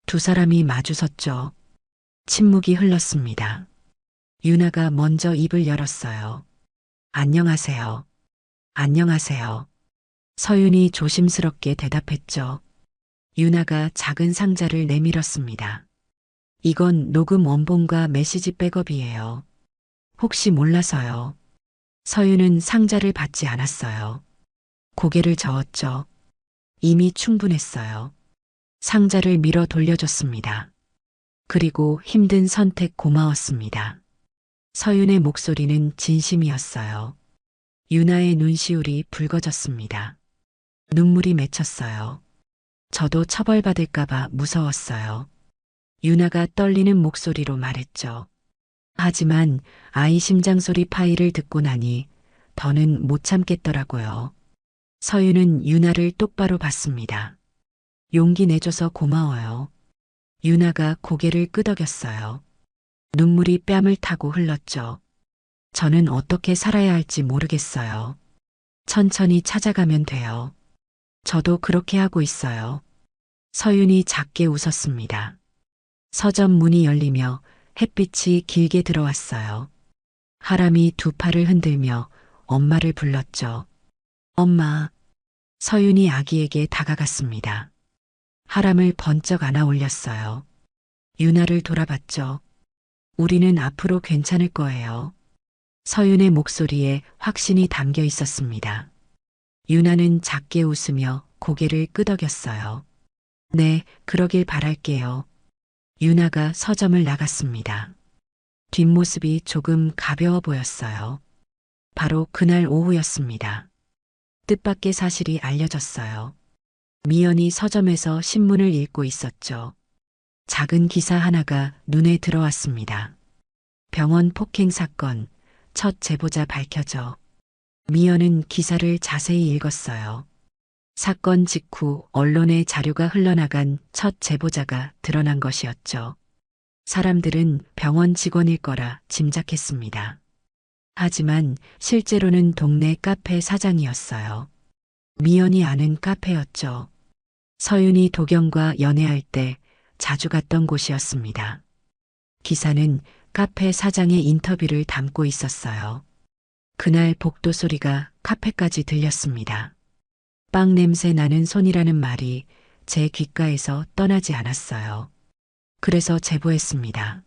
두 사람이 마주섰죠. 침묵이 흘렀습니다. 유나가 먼저 입을 열었어요. 안녕하세요. 안녕하세요. 서윤이 조심스럽게 대답했죠. 유나가 작은 상자를 내밀었습니다. 이건 녹음 원본과 메시지 백업이에요. 혹시 몰라서요. 서윤은 상자를 받지 않았어요. 고개를 저었죠. 이미 충분했어요. 상자를 밀어 돌려줬습니다. 그리고 힘든 선택 고마웠습니다. 서윤의 목소리는 진심이었어요. 유나의 눈시울이 붉어졌습니다. 눈물이 맺혔어요. 저도 처벌받을까봐 무서웠어요. 유나가 떨리는 목소리로 말했죠. 하지만 아이 심장소리 파일을 듣고 나니 더는 못 참겠더라고요. 서윤은 유나를 똑바로 봤습니다. 용기 내줘서 고마워요. 유나가 고개를 끄덕였어요. 눈물이 뺨을 타고 흘렀죠. 저는 어떻게 살아야 할지 모르겠어요. 천천히 찾아가면 돼요. 저도 그렇게 하고 있어요. 서윤이 작게 웃었습니다. 서점 문이 열리며 햇빛이 길게 들어왔어요. 하람이 두 팔을 흔들며 엄마를 불렀죠. 엄마. 서윤이 아기에게 다가갔습니다. 하람을 번쩍 안아 올렸어요. 유나를 돌아봤죠. 우리는 앞으로 괜찮을 거예요. 서윤의 목소리에 확신이 담겨 있었습니다. 유나는 작게 웃으며 고개를 끄덕였어요. 네, 그러길 바랄게요. 유나가 서점을 나갔습니다. 뒷모습이 조금 가벼워 보였어요. 바로 그날 오후였습니다. 뜻밖의 사실이 알려졌어요. 미연이 서점에서 신문을 읽고 있었죠. 작은 기사 하나가 눈에 들어왔습니다. 병원 폭행 사건, 첫 제보자 밝혀져. 미연은 기사를 자세히 읽었어요. 사건 직후 언론에 자료가 흘러나간 첫 제보자가 드러난 것이었죠. 사람들은 병원 직원일 거라 짐작했습니다. 하지만 실제로는 동네 카페 사장이었어요. 미연이 아는 카페였죠. 서윤이 도경과 연애할 때 자주 갔던 곳이었습니다. 기사는 카페 사장의 인터뷰를 담고 있었어요. 그날 복도 소리가 카페까지 들렸습니다. 빵 냄새 나는 손이라는 말이 제 귓가에서 떠나지 않았어요. 그래서 제보했습니다.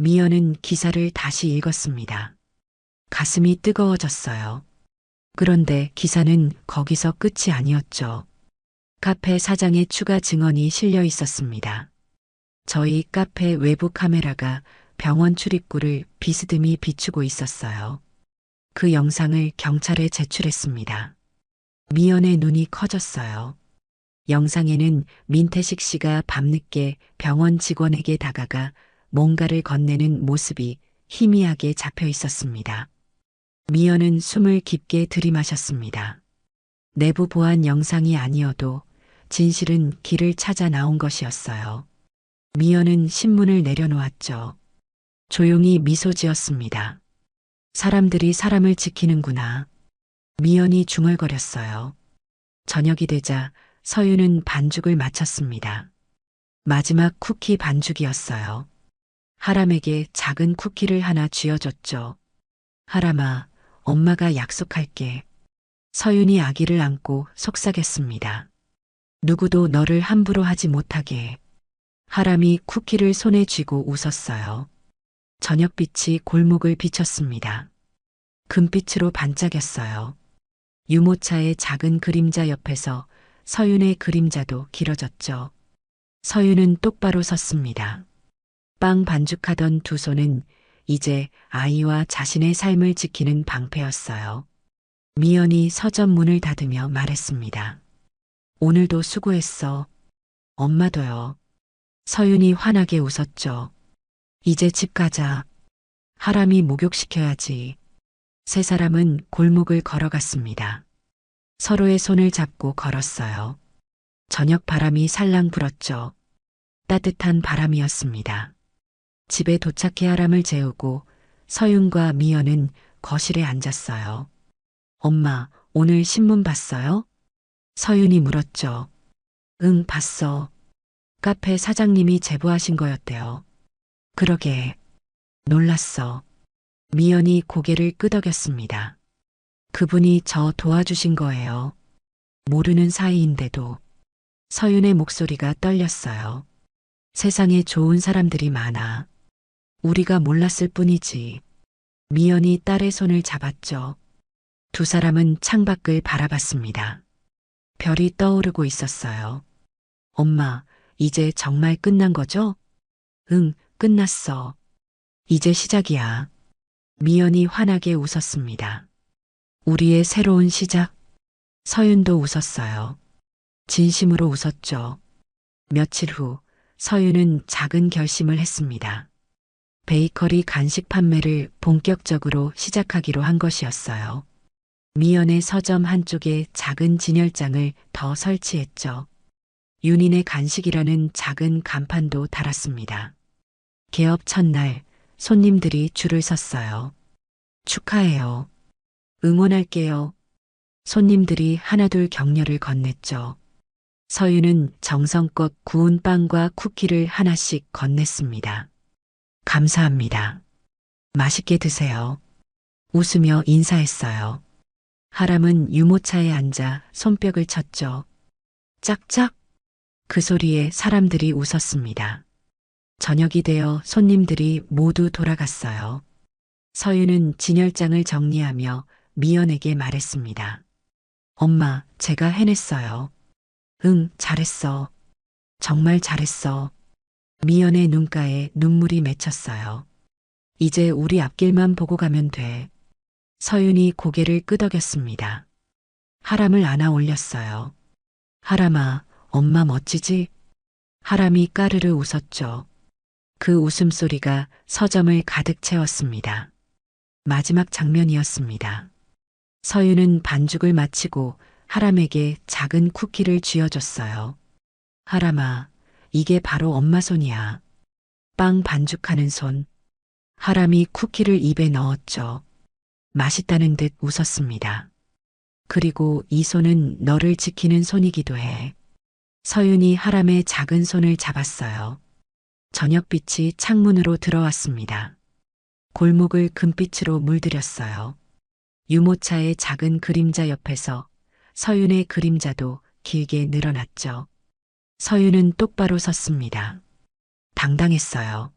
미연은 기사를 다시 읽었습니다. 가슴이 뜨거워졌어요. 그런데 기사는 거기서 끝이 아니었죠. 카페 사장의 추가 증언이 실려 있었습니다. 저희 카페 외부 카메라가 병원 출입구를 비스듬히 비추고 있었어요. 그 영상을 경찰에 제출했습니다. 미연의 눈이 커졌어요. 영상에는 민태식 씨가 밤늦게 병원 직원에게 다가가 뭔가를 건네는 모습이 희미하게 잡혀 있었습니다. 미연은 숨을 깊게 들이마셨습니다. 내부 보안 영상이 아니어도 진실은 길을 찾아 나온 것이었어요. 미연은 신문을 내려놓았죠. 조용히 미소 지었습니다. 사람들이 사람을 지키는구나. 미연이 중얼거렸어요. 저녁이 되자 서윤은 반죽을 마쳤습니다. 마지막 쿠키 반죽이었어요. 하람에게 작은 쿠키를 하나 쥐어줬죠. 하람아, 엄마가 약속할게. 서윤이 아기를 안고 속삭였습니다. 누구도 너를 함부로 하지 못하게. 하람이 쿠키를 손에 쥐고 웃었어요. 저녁빛이 골목을 비췄습니다. 금빛으로 반짝였어요. 유모차의 작은 그림자 옆에서 서윤의 그림자도 길어졌죠. 서윤은 똑바로 섰습니다. 빵 반죽하던 두 손은 이제 아이와 자신의 삶을 지키는 방패였어요. 미연이 서점 문을 닫으며 말했습니다. 오늘도 수고했어. 엄마도요. 서윤이 환하게 웃었죠. 이제 집 가자. 하람이 목욕시켜야지. 세 사람은 골목을 걸어갔습니다. 서로의 손을 잡고 걸었어요. 저녁 바람이 살랑 불었죠. 따뜻한 바람이었습니다. 집에 도착해 하람을 재우고 서윤과 미연은 거실에 앉았어요. 엄마, 오늘 신문 봤어요? 서윤이 물었죠. 응, 봤어. 카페 사장님이 제보하신 거였대요. 그러게. 놀랐어. 미연이 고개를 끄덕였습니다. 그분이 저 도와주신 거예요. 모르는 사이인데도. 서윤의 목소리가 떨렸어요. 세상에 좋은 사람들이 많아. 우리가 몰랐을 뿐이지. 미연이 딸의 손을 잡았죠. 두 사람은 창밖을 바라봤습니다. 별이 떠오르고 있었어요. 엄마, 이제 정말 끝난 거죠? 응, 끝났어. 이제 시작이야. 미연이 환하게 웃었습니다. 우리의 새로운 시작. 서윤도 웃었어요. 진심으로 웃었죠. 며칠 후 서윤은 작은 결심을 했습니다. 베이커리 간식 판매를 본격적으로 시작하기로 한 것이었어요. 미연의 서점 한쪽에 작은 진열장을 더 설치했죠. 윤인의 간식이라는 작은 간판도 달았습니다. 개업 첫날 손님들이 줄을 섰어요. 축하해요. 응원할게요. 손님들이 하나둘 격려를 건넸죠. 서윤은 정성껏 구운 빵과 쿠키를 하나씩 건넸습니다. 감사합니다. 맛있게 드세요. 웃으며 인사했어요. 하람은 유모차에 앉아 손뼉을 쳤죠. 짝짝. 그 소리에 사람들이 웃었습니다. 저녁이 되어 손님들이 모두 돌아갔어요. 서윤은 진열장을 정리하며 미연에게 말했습니다. 엄마, 제가 해냈어요. 응, 잘했어. 정말 잘했어. 미연의 눈가에 눈물이 맺혔어요. 이제 우리 앞길만 보고 가면 돼. 서윤이 고개를 끄덕였습니다. 하람을 안아 올렸어요. 하람아, 엄마 멋지지? 하람이 까르르 웃었죠. 그 웃음소리가 서점을 가득 채웠습니다. 마지막 장면이었습니다. 서윤은 반죽을 마치고 하람에게 작은 쿠키를 쥐어줬어요. 하람아, 이게 바로 엄마 손이야. 빵 반죽하는 손. 하람이 쿠키를 입에 넣었죠. 맛있다는 듯 웃었습니다. 그리고 이 손은 너를 지키는 손이기도 해. 서윤이 하람의 작은 손을 잡았어요. 저녁빛이 창문으로 들어왔습니다. 골목을 금빛으로 물들였어요. 유모차의 작은 그림자 옆에서 서윤의 그림자도 길게 늘어났죠. 서윤은 똑바로 섰습니다. 당당했어요.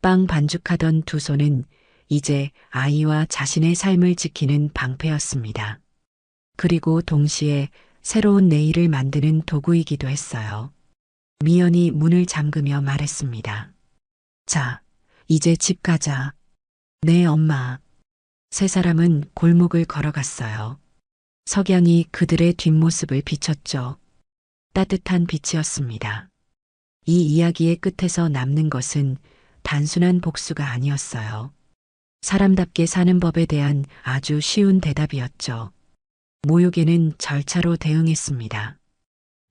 빵 반죽하던 두 손은 이제 아이와 자신의 삶을 지키는 방패였습니다. 그리고 동시에 새로운 내일을 만드는 도구이기도 했어요. 미연이 문을 잠그며 말했습니다. 자, 이제 집 가자. 네, 엄마. 세 사람은 골목을 걸어갔어요. 석양이 그들의 뒷모습을 비췄죠. 따뜻한 빛이었습니다. 이 이야기의 끝에서 남는 것은 단순한 복수가 아니었어요. 사람답게 사는 법에 대한 아주 쉬운 대답이었죠. 모욕에는 절차로 대응했습니다.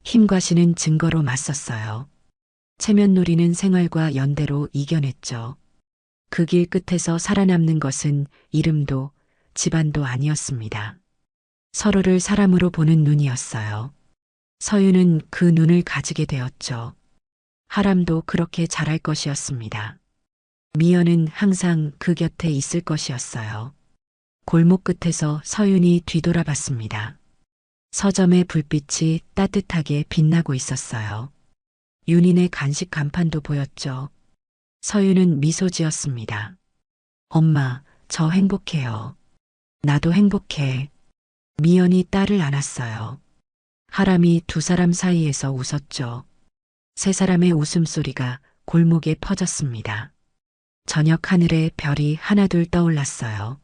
힘과시는 증거로 맞섰어요. 체면놀이는 생활과 연대로 이겨냈죠. 그 길 끝에서 살아남는 것은 이름도 집안도 아니었습니다. 서로를 사람으로 보는 눈이었어요. 서유는 그 눈을 가지게 되었죠. 하람도 그렇게 잘할 것이었습니다. 미연은 항상 그 곁에 있을 것이었어요. 골목 끝에서 서윤이 뒤돌아봤습니다. 서점의 불빛이 따뜻하게 빛나고 있었어요. 윤인의 간식 간판도 보였죠. 서윤은 미소 지었습니다. 엄마, 저 행복해요. 나도 행복해. 미연이 딸을 안았어요. 하람이 두 사람 사이에서 웃었죠. 세 사람의 웃음소리가 골목에 퍼졌습니다. 저녁 하늘에 별이 하나둘 떠올랐어요.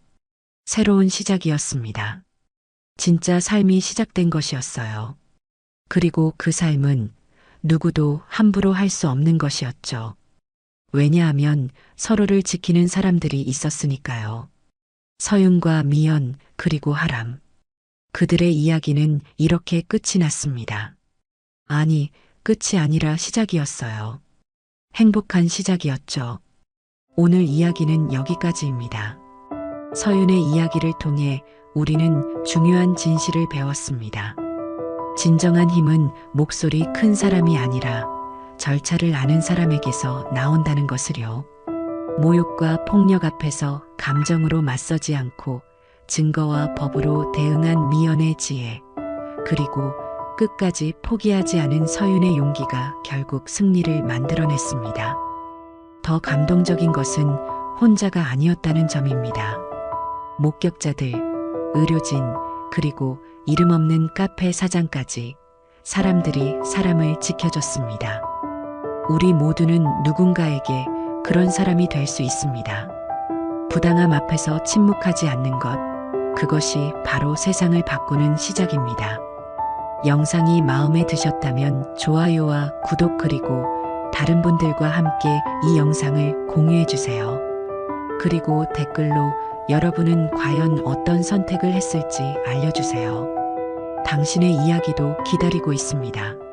새로운 시작이었습니다. 진짜 삶이 시작된 것이었어요. 그리고 그 삶은 누구도 함부로 할 수 없는 것이었죠. 왜냐하면 서로를 지키는 사람들이 있었으니까요. 서윤과 미연 그리고 하람. 그들의 이야기는 이렇게 끝이 났습니다. 아니, 끝이 아니라 시작이었어요. 행복한 시작이었죠. 오늘 이야기는 여기까지입니다. 서윤의 이야기를 통해 우리는 중요한 진실을 배웠습니다. 진정한 힘은 목소리 큰 사람이 아니라 절차를 아는 사람에게서 나온다는 것을요. 모욕과 폭력 앞에서 감정으로 맞서지 않고 증거와 법으로 대응한 미연의 지혜, 그리고 끝까지 포기하지 않은 서윤의 용기가 결국 승리를 만들어냈습니다. 더 감동적인 것은 혼자가 아니었다는 점입니다. 목격자들, 의료진, 그리고 이름 없는 카페 사장까지 사람들이 사람을 지켜줬습니다. 우리 모두는 누군가에게 그런 사람이 될 수 있습니다. 부당함 앞에서 침묵하지 않는 것, 그것이 바로 세상을 바꾸는 시작입니다. 영상이 마음에 드셨다면 좋아요와 구독 그리고 다른 분들과 함께 이 영상을 공유해 주세요. 그리고 댓글로 여러분은 과연 어떤 선택을 했을지 알려주세요. 당신의 이야기도 기다리고 있습니다.